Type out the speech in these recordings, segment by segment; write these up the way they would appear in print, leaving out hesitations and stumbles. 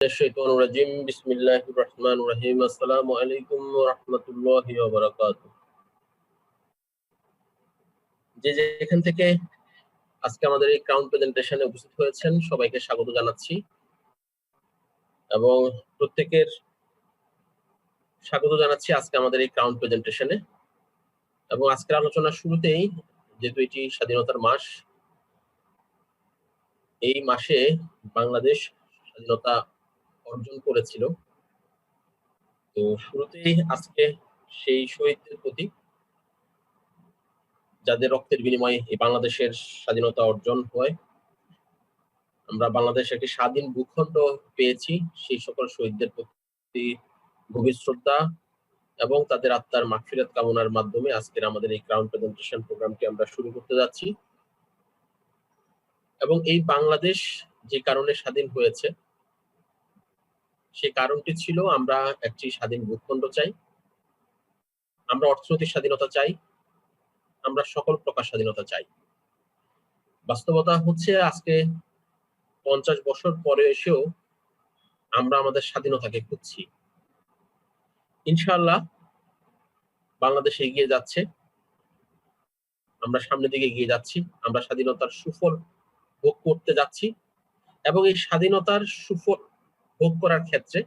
الشيطان الرجيم بسم الله الرحمن الرحيم السلام عليكم ورحمة الله وبركاته। যে যেখান থেকে আজকে আমাদের এই ক্রাউন প্রেজেন্টেশনে উপস্থিত হয়েছেন সবাইকে স্বাগত জানাচ্ছি এবং প্রত্যেকের স্বাগত জানাচ্ছি আজকে আমাদের এই ক্রাউন প্রেজেন্টেশনে। এবং আজকের আলোচনার শুরুতেই যেহেতু এটি স্বাধীনতার মাস, এই মাসে বাংলাদেশ স্বাধীনতা অর্জন করেছিল, তো শুরুতেই আজকে সেই শহীদদের প্রতি যাদের রক্তের বিনিময়ে এই বাংলাদেশের স্বাধীনতা অর্জন হয়, আমরা বাংলাদেশ একটি স্বাধীন ভূখণ্ড পেয়েছি, সেই সকল শহীদদের প্রতি গভীর শ্রদ্ধা এবং তাদের আত্মার মাগফিরাত কামনার মাধ্যমে আজকের আমাদের এই ক্রাউন প্রেজেন্টেশন প্রোগ্রামটি আমরা শুরু করতে যাচ্ছি। এবং এই বাংলাদেশ যে কারণে স্বাধীন হয়েছে সেই কারণটি ছিল আমরা একটি স্বাধীন ভূখণ্ড চাই, আমরা অর্থনৈতিক স্বাধীনতা চাই, আমরা সকল প্রকার স্বাধীনতা চাই। বাস্তবতা হচ্ছে আজকে 50 বছর পরে এসেও আমরা আমাদের স্বাধীনতাকে খুঁজছি। ইনশাআল্লাহ বাংলাদেশ এগিয়ে যাচ্ছে, আমরা সামনের দিকে এগিয়ে যাচ্ছি, আমরা স্বাধীনতার সুফল ভোগ করতে যাচ্ছি এবং এই স্বাধীনতার সুফল ভোগ করার ক্ষেত্রে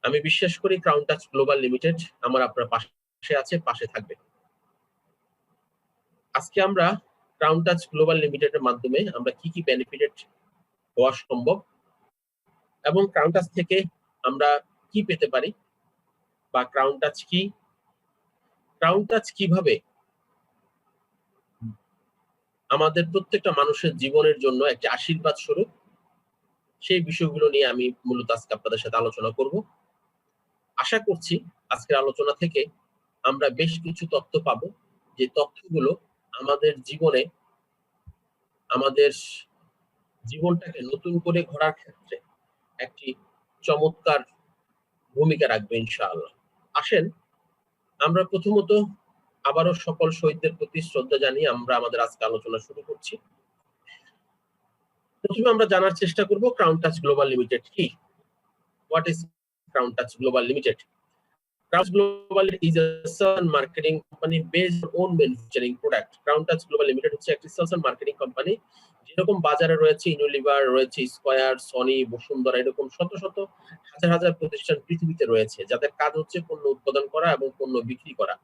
আমি বিশ্বাস করি ক্রাউন টাচ গ্লোবাল লিমিটেড আমার আপনার পাশে আছে, পাশে থাকবে। আজকে আমরা ক্রাউন টাচ গ্লোবাল লিমিটেডের মাধ্যমে আমরা কি কি বেনিফিটেড হওয়া সম্ভব এবং ক্রাউন টাচ থেকে আমরা কি পেতে পারি বা ক্রাউন টাচ কি, ক্রাউন টাচ কিভাবে আমাদের প্রত্যেকটা মানুষের জীবনের জন্য একটি আশীর্বাদ স্বরূপ, সেই বিষয়গুলো নিয়ে আমি মূলত আজকে আপনাদের সাথে আলোচনা করব। আশা করছি আজকের আলোচনা থেকে আমরা বেশ কিছু তথ্য পাবো, যে তথ্যগুলো আমাদের জীবনে আমাদের জীবনটাকে নতুন করে গড়ার ক্ষেত্রে একটি চমৎকার ভূমিকা রাখবে ইনশাআল্লাহ। আসেন আমরা প্রথমত আবারও সকল শহীদদের প্রতি শ্রদ্ধা জানিয়ে আমরা আমাদের আজকে আলোচনা শুরু করছি। প্রথমে আমরা জানার চেষ্টা করব ক্রাউন টাচ গ্লোবাল লিমিটেড কি। What is crown touch global limited? Crown Global is a sales and marketing company based on manufacturing product. Crown Touch Global Limited হচ্ছে একটি সেলস এন্ড মার্কেটিং কোম্পানি, যেরকম বাজারে রয়েছে ইউনিলিভার, রয়েছে square, Sony, Bashundhara, এরকম শত শত হাজার হাজার প্রতিষ্ঠান পৃথিবীতে রয়েছে যাদের কাজ হচ্ছে পণ্য উৎপাদন করা এবং পণ্য বিক্রি করা।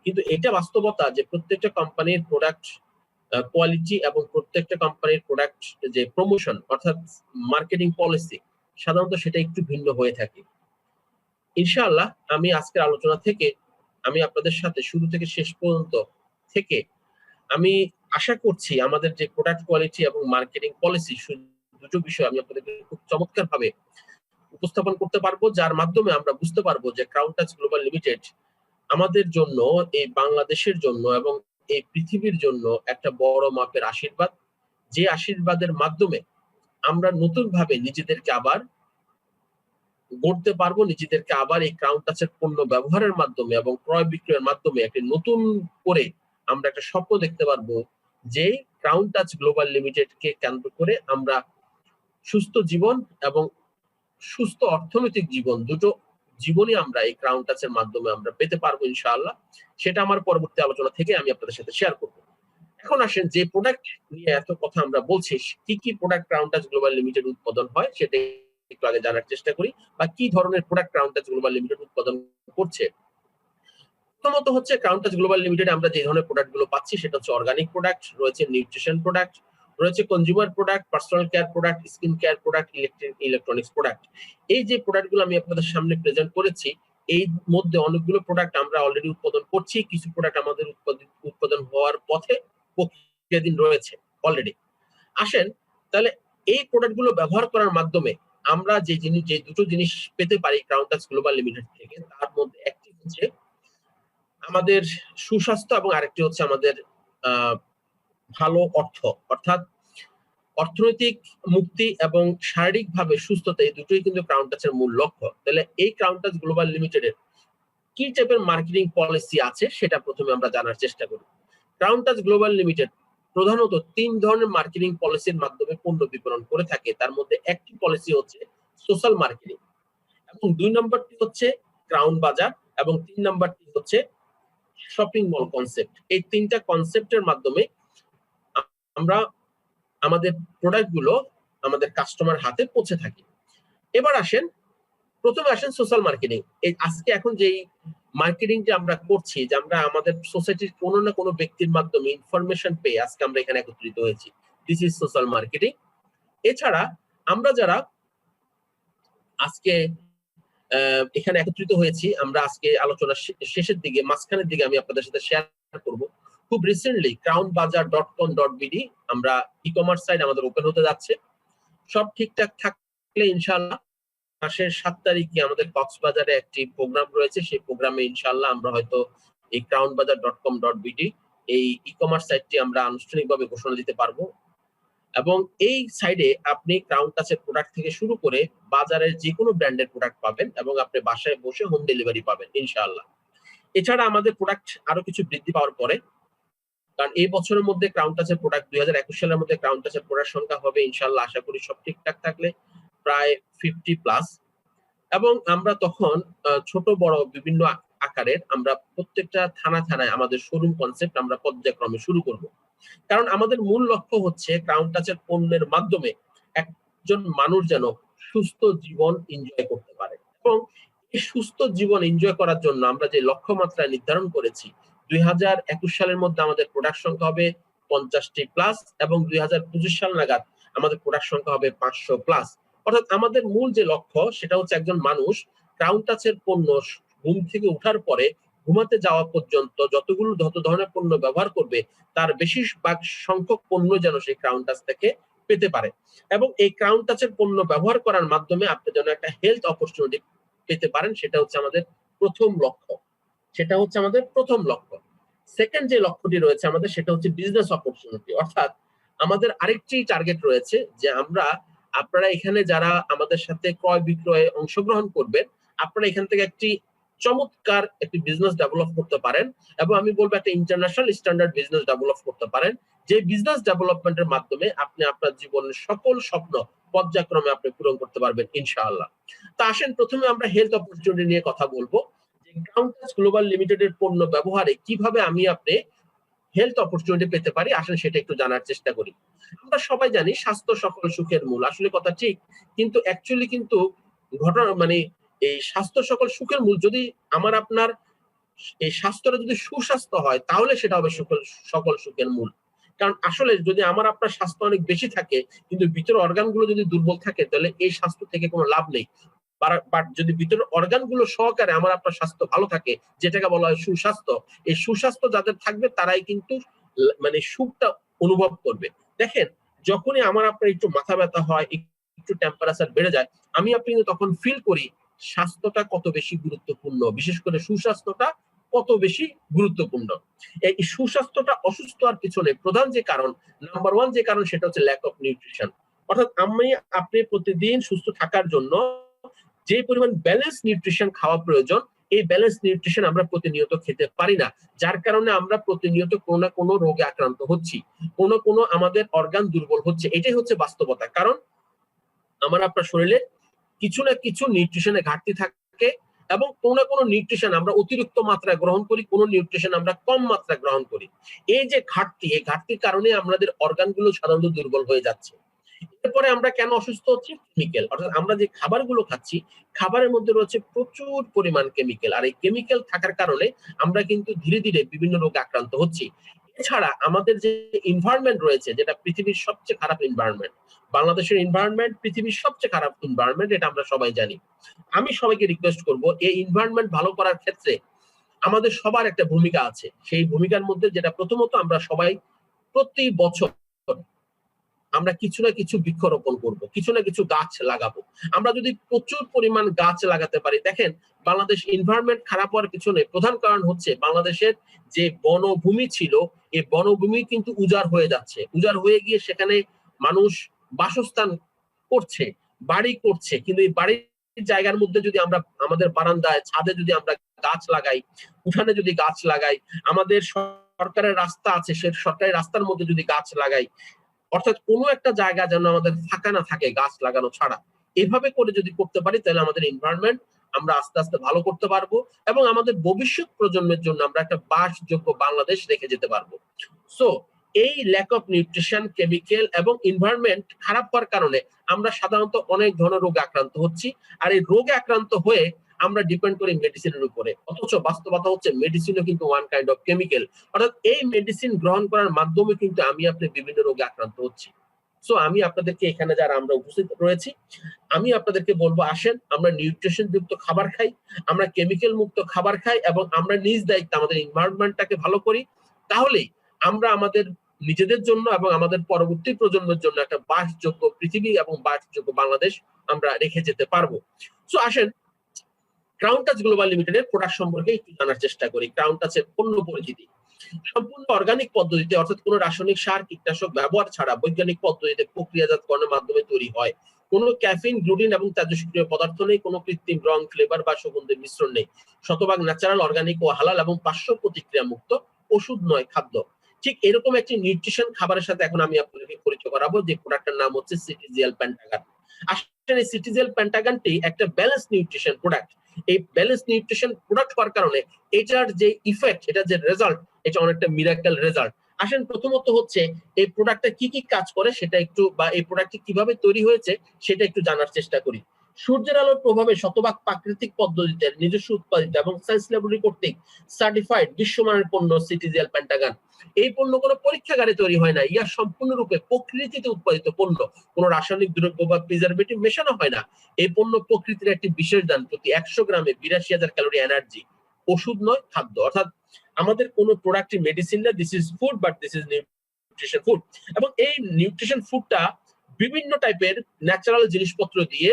কিন্তু এটা বাস্তবতা যে প্রত্যেকটা কোম্পানির প্রোডাক্ট কোয়ালিটি এবং প্রত্যেকটা কোম্পানির প্রোডাক্ট যে প্রমোশন অর্থাৎ মার্কেটিং পলিসি সাধারণত সেটা একটু ভিন্ন হয়ে থাকে। ইনশাআল্লাহ আমি আজকের আলোচনা থেকে আমি আপনাদের সাথে শুরু থেকে শেষ পর্যন্ত থেকে আমি আশা করছি আমাদের যে প্রোডাক্ট কোয়ালিটি এবং মার্কেটিং পলিসি দুটো বিষয় আমি আপনাদেরকে খুব চমৎকার ভাবে উপস্থাপন করতে পারবো, যার মাধ্যমে আমরা বুঝতে পারবো যে ক্রাউন টাচ গ্লোবাল লিমিটেড আমাদের জন্য, এই বাংলাদেশের জন্য এবং এই পৃথিবীর জন্য একটা বড় মাপের আশীর্বাদ, যে আশীর্বাদের মাধ্যমে আমরা নতুন ভাবে নিজেদেরকে আবার গড়তে পারবো, নিজেদেরকে আবার এই ক্রাউন টাচের পণ্য ব্যবহারের মাধ্যমে এবং ক্রয় বিক্রয়ের মাধ্যমে একটি নতুন করে আমরা একটা স্বপ্ন দেখতে পারবো যে ক্রাউন টাচ গ্লোবাল লিমিটেড কে কেন্দ্র করে আমরা সুস্থ জীবন এবং সুস্থ অর্থনৈতিক জীবন, দুটো জীবনই আমরা এই ক্রাউন টাচের মাধ্যমে আমরা পেতে পারবো ইনশাআল্লাহ। সেটা আমার পরবর্তী আলোচনা থেকে আমি আপনাদের সাথে শেয়ার করবো। এখন আসেন যে প্রোডাক্ট নিয়ে এত কথা আমরা বলছি, কি কি product crown touch global limited উৎপাদন হয় সেটা একটু আগে জানার চেষ্টা করি, বা কি ধরনের product crown touch global limited উৎপাদন করছে। প্রথমত হচ্ছে ক্রাউন টাচ গ্লোবাল লিমিটেড আমরা যে ধরনের প্রোডাক্ট গুলো পাচ্ছি সেটা হচ্ছে অর্গানিক প্রোডাক্ট, রয়েছে নিউট্রিশন প্রোডাক্ট, রয়েছে consumer product, personal care product, skin care product, electronics product. এই যে প্রোডাক্ট গুলো আমি আপনাদের সামনে প্রেজেন্ট করেছি, এই মধ্যে অনেকগুলো প্রোডাক্ট আমরা অলরেডি উৎপাদন করছি, কিছু প্রোডাক্ট আমাদের উৎপাদন হওয়ার পথে প্রক্রিয়াধীন রয়েছে অলরেডি। আসেন তাহলে এই প্রোডাক্ট গুলো ব্যবহার করার মাধ্যমে আমরা যে দুটো জিনিস পেতে পারি ক্রাউন টাচ গ্লোবাল লিমিটেড থেকে, তার মধ্যে একটি হচ্ছে আমাদের সুস্বাস্থ্য এবং আরেকটি হচ্ছে আমাদের ভালো অর্থ, অর্থাৎ অর্থনৈতিক মুক্তি এবং শারীরিকভাবে সুস্থতা, এই দুটোই কিন্তু ক্রাউন টাচের মূল লক্ষ্য। তাহলে এই ক্রাউন টাচ গ্লোবাল লিমিটেডের কি টাইপের মার্কেটিং পলিসি আছে সেটা প্রথমে আমরা জানার চেষ্টা করি। ক্রাউন টাচ গ্লোবাল লিমিটেড প্রধানত 3 ধরনের মার্কেটিং পলিসির মাধ্যমে পণ্য বিপণন করে থাকে। তার মধ্যে একটি পলিসি হচ্ছে সোশ্যাল মার্কেটিং, এবং 2 নম্বরটি হচ্ছে ক্রাউন বাজার, এবং 3 নম্বরটি হচ্ছে শপিং মল কনসেপ্ট। এই 3টা কনসেপ্টের মাধ্যমে আমরা আমাদের প্রোডাক্ট গুলো আমাদের কাস্টমার হাতে পৌঁছে থাকি। এবার আসেন, প্রথমে আসেন সোশ্যাল মার্কেটিং। এই আজকে এখন যেই মার্কেটিংটা আমরা করছি, যে আমরা আমাদের সোসাইটির কোনো না কোনো ব্যক্তির মাধ্যমে ইনফরমেশন পেয়ে আজকে আমরা এখানে একত্রিত হয়েছি, দিস ইজ সোশ্যাল মার্কেটিং। এছাড়া আমরা যারা আজকে এখানে একত্রিত হয়েছি, আমরা আজকে আলোচনার শেষের দিকে, মাঝখানের দিকে আমি আপনাদের সাথে শেয়ার করব, খুব রিসেন্টলি crownbazaar.com.bd আমরা ই-কমার্স সাইট আমাদের ওপেন হতে যাচ্ছে। সব ঠিকঠাক থাকলে ইনশাআল্লাহ মাসের 7 তারিখে আমাদের কক্সবাজারে একটি প্রোগ্রাম রয়েছে, সেই প্রোগ্রামে ইনশাআল্লাহ আমরা হয়তো এই crownbazaar.com.bd এই ই-কমার্স সাইটটি আমরা আনুষ্ঠানিকভাবে ঘোষণা দিতে পারবো। এবং এই সাইডে আপনি ক্রাউন টাচের প্রোডাক্ট থেকে শুরু করে বাজারের যে কোনো ব্র্যান্ডের প্রোডাক্ট পাবেন, এবং আপনি বাসায় বসে হোম ডেলিভারি পাবেন ইনশাআল্লাহ। এছাড়া আমাদের প্রোডাক্ট আরো কিছু বৃদ্ধি পাওয়ার পরে, কারণ এই বছরের মধ্যে ক্রাউন টাচের প্রোডাক্ট 2021 সালের মধ্যে ক্রাউন টাচের প্রোডাক্ট সংখ্যা হবে ইনশাআল্লাহ, আশা করি সব ঠিকঠাক থাকলে প্রায় 50+। এবং আমরা তখন ছোট বড় বিভিন্ন আকারের আমরা প্রত্যেকটা থানায় আমাদের শোরুম কনসেপ্ট আমরা পর্যায়ক্রমে শুরু করব। কারণ আমাদের মূল লক্ষ্য হচ্ছে ক্রাউন টাচের পণ্যের মাধ্যমে একজন মানুষ যেন সুস্থ জীবন এনজয় করতে পারে, এবং এই সুস্থ জীবন এনজয় করার জন্য আমরা যে লক্ষ্যমাত্রা নির্ধারণ করেছি, 2021 সালের মধ্যে আমাদের প্রোডাক্ট সংখ্যা হবে 50+, এবং 2025 সাল নাগাদ আমাদের প্রোডাক্ট সংখ্যা হবে 500+। অর্থাৎ আমাদের মূল যে লক্ষ্য সেটা হচ্ছে একজন মানুষ ক্রাউন টাচের পণ্য ঘুম থেকে ওঠার পরে ঘুমাতে যাওয়া পর্যন্ত যত ধরনের পণ্য ব্যবহার করবে, তার বেশিরভাগ সংখ্যক পণ্য যেন সেই ক্রাউন টাচ থেকে পেতে পারে, এবং এই ক্রাউন টাচের পণ্য ব্যবহার করার মাধ্যমে আপনি যেন একটা হেলথ অপরচুনিটি পেতে পারেন, সেটা হচ্ছে আমাদের প্রথম লক্ষ্য। সেকেন্ড যে লক্ষ্যটি রয়েছে আমাদের, সেটা হচ্ছে বিজনেস অপরচুনিটি। অর্থাৎ আমাদের আরেকটি টার্গেট রয়েছে যে আপনারা এখানে যারা আমাদের সাথে ক্রয় বিক্রয়ে অংশগ্রহণ করবেন, আপনারা এখান থেকে একটি চমৎকার একটি বিজনেস ডেভেলপ করতে পারেন, এবং আমি বলবো একটা ইন্টারন্যাশনাল স্ট্যান্ডার্ড বিজনেস ডেভেলপ করতে পারেন, যে বিজনেস ডেভেলপমেন্টের মাধ্যমে আপনি আপনার জীবনের সকল স্বপ্ন পর্যায়ক্রমে আপনি পূরণ করতে পারবেন ইনশাআল্লাহ। তো আসেন, প্রথমে আমরা হেলথ অপরচুনিটি নিয়ে কথা বলবো, যে ক্রাউন টাচ গ্লোবাল লিমিটেডের পণ্য ব্যবহারে কিভাবে আপনি হেলথ অপরচুনিটি পেতে পারি, আসলে সেটা একটু জানার চেষ্টা করি। আমরা সবাই জানি স্বাস্থ্য সকল সুখের মূল, আসলে কথা ঠিক, কিন্তু অ্যাকচুয়ালি কিন্তু ঘটনা মানে এই স্বাস্থ্য সকল সুখের মূল, যদি আপনার এই স্বাস্থ্যটা যদি সুস্বাস্থ্য হয়, তাহলে সেটা হবে সকল সুখের মূল। কারণ আসলে যদি আপনার স্বাস্থ্য অনেক বেশি থাকে কিন্তু ভিতরের অর্গান গুলো যদি দুর্বল থাকে, তাহলে এই স্বাস্থ্য থেকে কোনো লাভ নেই। বাট যদি ভিতরের অর্গান গুলো সহকারে আপনার স্বাস্থ্য ভালো থাকে, যেটাকে বলা হয় সুস্বাস্থ্য, এই সুস্বাস্থ্য যাদের থাকবে তারাই কিন্তু সুখটা অনুভব করবে। দেখেন, যখনই আপনার একটু মাথা ব্যথা হয়, একটু টেম্পারেচার বেড়ে যায়, আপনি কিন্তু তখন ফিল করি স্বাস্থ্যটা কত বেশি গুরুত্বপূর্ণ, বিশেষ করে সুস্বাস্থ্যটা কত বেশি গুরুত্বপূর্ণ। এই সুস্বাস্থ্যটা অসুস্থ হওয়ার পিছনে প্রধান যে কারণ, নাম্বার 1 যে কারণ, সেটা হচ্ছে ল্যাক অফ নিউট্রিশন। অর্থাৎ আপনি প্রতিদিন সুস্থ থাকার জন্য যে পরিমাণ ব্যালেন্স নিউট্রিশন খাওয়া প্রয়োজন, এই ব্যালেন্স নিউট্রিশন আমরা প্রতিনিয়ত খেতে পারি না, যার কারণে আমরা প্রতিনিয়ত কোনো না কোনো রোগে আক্রান্ত হচ্ছি, কোনো আমাদের অর্গান দুর্বল হচ্ছে। এটাই হচ্ছে বাস্তবতা। কারণ আপনার শরীরে কিছু না কিছু নিউট্রিশনের ঘাটতি থাকে, এবং কোনো না কোনো নিউট্রিশন আমরা অতিরিক্ত মাত্রায় গ্রহণ করি, কোনো নিউট্রিশন আমরা কম মাত্রায় গ্রহণ করি। এই যে ঘাটতি, এই ঘাটতির কারণে আমাদের অর্গানগুলো সাধারণত দুর্বল হয়ে যাচ্ছে। এরপরে আমরা কেন অসুস্থ হচ্ছি? কেমিক্যাল। অর্থাৎ আমরা যে খাবারগুলো খাচ্ছি, খাবারের মধ্যে রয়েছে প্রচুর পরিমাণ কেমিক্যাল, আর এই কেমিক্যাল থাকার কারণে আমরা কিন্তু ধীরে ধীরে বিভিন্ন রোগে আক্রান্ত হচ্ছি। এছাড়া আমাদের যে এনভায়রনমেন্ট রয়েছে, যেটা পৃথিবীর সবচেয়ে খারাপ এনভায়রনমেন্ট, বাংলাদেশের এনভায়রনমেন্ট পৃথিবীর সবচেয়ে খারাপ এনভায়রনমেন্ট, এটা আমরা সবাই জানি। আমি সবাইকে রিকোয়েস্ট করব, এই এনভায়রনমেন্ট ভালো করার ক্ষেত্রে আমাদের সবার একটা ভূমিকা আছে। সেই ভূমিকার মধ্যে যেটা প্রথমত, আমরা সবাই প্রতি বছর আমরা কিছু না কিছু বৃক্ষরোপণ করব, কিছু না কিছু গাছ লাগাবো। আমরা যদি প্রচুর পরিমাণ গাছ লাগাতে পারি, দেখেন বাংলাদেশ এনভায়রনমেন্ট খারাপ হওয়ার পিছনে প্রধান কারণ হচ্ছে বাংলাদেশের যে বনভূমি ছিল, এই বনভূমি কিন্তু উজাড় হয়ে যাচ্ছে। উজাড় হয়ে গিয়ে সেখানে মানুষ বাসস্থান করছে, বাড়ি করছে, কিন্তু এই বাড়ির জায়গার মধ্যে যদি আমরা আমাদের বারান্দায়, ছাদে যদি আমরা গাছ লাগাই, উঠানে যদি গাছ লাগাই, আমাদের সরকারের রাস্তা আছে, সে সরকারি রাস্তার মধ্যে যদি গাছ লাগাই, অর্থাৎ কোনো একটা জায়গা যেন আমাদের ফাঁকা না থাকে গাছ লাগানো ছাড়া, এভাবে করে যদি করতে পারি তাহলে আমাদের এনভায়রনমেন্ট আমরা আস্তে আস্তে ভালো করতে পারবো এবং আমাদের ভবিষ্যৎ প্রজন্মের জন্য আমরা একটা বাসযোগ্য বাংলাদেশ রেখে যেতে পারবো। সো এই ল্যাক অফ নিউট্রিশন, কেমিক্যাল এবং এনভায়রনমেন্ট খারাপ হওয়ার কারণে আমরা সাধারণত অনেক ধরনের রোগে আক্রান্ত হচ্ছি। আর এই রোগে আক্রান্ত হয়ে আমরা ডিপেন্ড করি মেডিসিনের উপরে, অথচ বাস্তবতা হচ্ছে মেডিসিনও কিন্তু ওয়ান কাইন্ড অফ কেমিক্যাল। অর্থাৎ এই মেডিসিন গ্রহণ করার মাধ্যমে কিন্তু আমি আপনি বিভিন্ন রোগে আক্রান্ত হচ্ছি। সো আমি আপনাদেরকে এখানে যারা আমরা উপস্থিত রয়েছি, আমি আপনাদেরকে বলবো আসেন আমরা নিউট্রিশন যুক্ত খাবার খাই, আমরা কেমিক্যাল মুক্ত খাবার খাই এবং আমরা নিজ দায়িত্বে আমাদের এনভায়রনমেন্টটাকে ভালো করি। তাহলেই আমরা আমাদের নিজেদের জন্য এবং আমাদের পরবর্তী প্রজন্মের জন্য একটা বাসযোগ্য পৃথিবী এবং বাসযোগ্য বাংলাদেশ আমরা রেখে যেতে পারবো। সো আসেন ক্রাউন টাচ গ্লোবাল লিমিটেডের প্রোডাক্ট সম্পর্কে একটু জানার চেষ্টা করি। ক্রাউন টাচের পণ্য পরিচিতি সম্পূর্ণ অর্গানিক পদ্ধতিতে, অর্থাৎ কোনো রাসায়নিক সার কীটনাশক ব্যবহার ছাড়া বৈজ্ঞানিক পদ্ধতিতে প্রক্রিয়াজাতকরণের মাধ্যমে তৈরি হয়। কোনো ক্যাফিন, গ্লুটিন এবং তেজস্ক্রিয় পদার্থ নেই, কোনো কৃত্রিম রং, ফ্লেভার বা সুগন্ধের মিশ্রণ নেই। শতভাগ ন্যাচারাল, অর্গানিক ও হালাল এবং পার্শ্ব প্রতিক্রিয়া মুক্ত, ওষুধ নয় খাদ্য। ঠিক এরকম একটি নিউট্রিশন খাবারের সাথে এখন আমি আপনাদেরকে পরিচয় করাবো, যে প্রোডাক্টের নাম হচ্ছে সিটিজিএল পেন্টাগান। আসলে সিটিজিএল পেন্টাগানটি একটা ব্যালেন্স নিউট্রিশন প্রোডাক্ট। এই ব্যালেন্স নিউট্রিশন প্রোডাক্ট হওয়ার কারণে এটার যে ইফেক্ট, এটা যে রেজাল্ট, এটা অনেকটা মিরাকেল রেজাল্ট। আসেন প্রথমত হচ্ছে এই প্রোডাক্টটা কি কি কাজ করে সেটা একটু, বা এই প্রোডাক্টটি কিভাবে তৈরি হয়েছে সেটা একটু জানার চেষ্টা করি। সূর্যের আলোর প্রভাবে শতভাগ প্রাকৃতিক পদ্ধতিতে নিজস্ব উৎপাদিত এবং সায়েন্স ল্যাবরেটরি কর্তৃক সার্টিফাইড বিশ্বমানের পণ্য সিটিজিএল পেন্টাগান। এই পণ্য কোনো পরীক্ষাগারে তৈরি হয় না, ইয়া সম্পূর্ণরূপে প্রকৃতিতে উৎপাদিত পণ্য। কোনো রাসায়নিক দ্রব্য বা প্রিজারভেটিভ মেশানো হয় না। এই পণ্য প্রকৃতির একটি বিশেষ দান, প্রতি 100 গ্রামে 82,000 ক্যালোরি এনার্জি। ওষুধ নয় খাদ্য। অর্থাৎ আমাদের কোনো প্রোডাক্টই মেডিসিন না, this is food, but this is nutrition food. এবং এই নিউট্রিশন ফুডটা বিভিন্ন টাইপের ন্যাচারাল জিনিসপত্র দিয়ে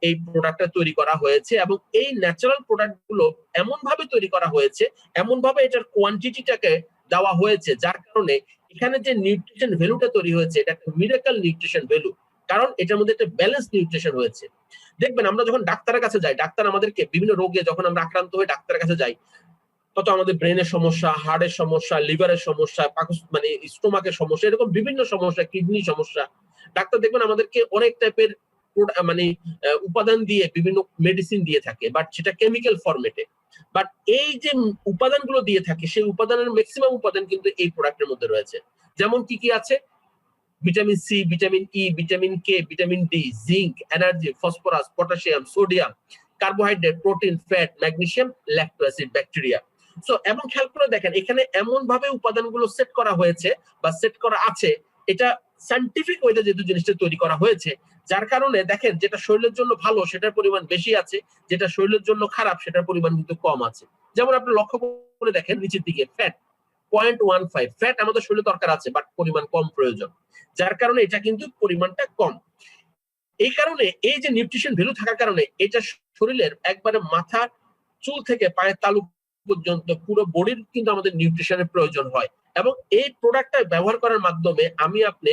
এই প্রোডাক্টটা তৈরি করা হয়েছে এবং এই ন্যাচারাল প্রোডাক্ট গুলো এমন ভাবে তৈরি করা হয়েছে, এমন ভাবে এটার কোয়ান্টিটিটাকে দেওয়া হয়েছে, যার কারণে এখানে যে নিউট্রিশন ভ্যালুটা তৈরি হয়েছে এটা একটা মিরাকল নিউট্রিশন ভ্যালু, কারণ এটার মধ্যে একটা ব্যালেন্স নিউট্রিশন হয়েছে। দেখবেন আমরা যখন ডাক্তারের কাছে যাই, ডাক্তার আমাদেরকে বিভিন্ন রোগে যখন আমরা আক্রান্ত হয়ে ডাক্তারের কাছে যাই, তত আমাদের ব্রেনের সমস্যা, হার্টের সমস্যা, লিভারের সমস্যা, মানে স্টোমাকের সমস্যা, এরকম বিভিন্ন সমস্যা, কিডনি সমস্যা, ডাক্তার দেখবেন আমাদেরকে অনেক টাইপের মানে উপাদান দিয়ে বিভিন্ন মেডিসিন দিয়ে থাকে, বাট সেটা কেমিক্যাল ফরম্যাটে। বাট এই যে উপাদানগুলো দিয়ে থাকে সেই উপাদানের ম্যাক্সিমাম উপাদান কিন্তু এই প্রোডাক্টের মধ্যে রয়েছে। যেমন কি কি আছে? Vitamin C, vitamin E, vitamin K, vitamin D, zinc, energy, phosphorus, potassium, sodium, carbohydrate, protein, fat, magnesium, lacto acid, bacteria. So এবং খেয়াল করে দেখেন এখানে এমন ভাবে উপাদানগুলো সেট করা হয়েছে বা সেট করা আছে, এটা সায়েন্টিফিক ওয়েতে যেহেতু জিনিসটা তৈরি করা হয়েছে, যার কারণে দেখেন যেটা শরীরের জন্য ভালো সেটার পরিমাণ বেশি আছে, যেটা শরীরের জন্য খারাপ সেটার পরিমাণ কিন্তু কম আছে। যেমন আপনি লক্ষ্য করে দেখেন নিচের দিকে ফ্যাট 0.15, ফ্যাট আমাদের শরীরে দরকার আছে বাট পরিমাণ কম প্রয়োজন, যার কারণে এটা কিন্তু পরিমাণটা কম। এই কারণে এই যে নিউট্রিশন ভ্যালু থাকার কারণে এটা শরীরের একবারে মাথার চুল থেকে পায়ের তালু পর্যন্ত পুরো বডির কিন্তু আমাদের নিউট্রিশনের প্রয়োজন হয়। এবং এই প্রোডাক্টটা ব্যবহার করার মাধ্যমে আমি আপনি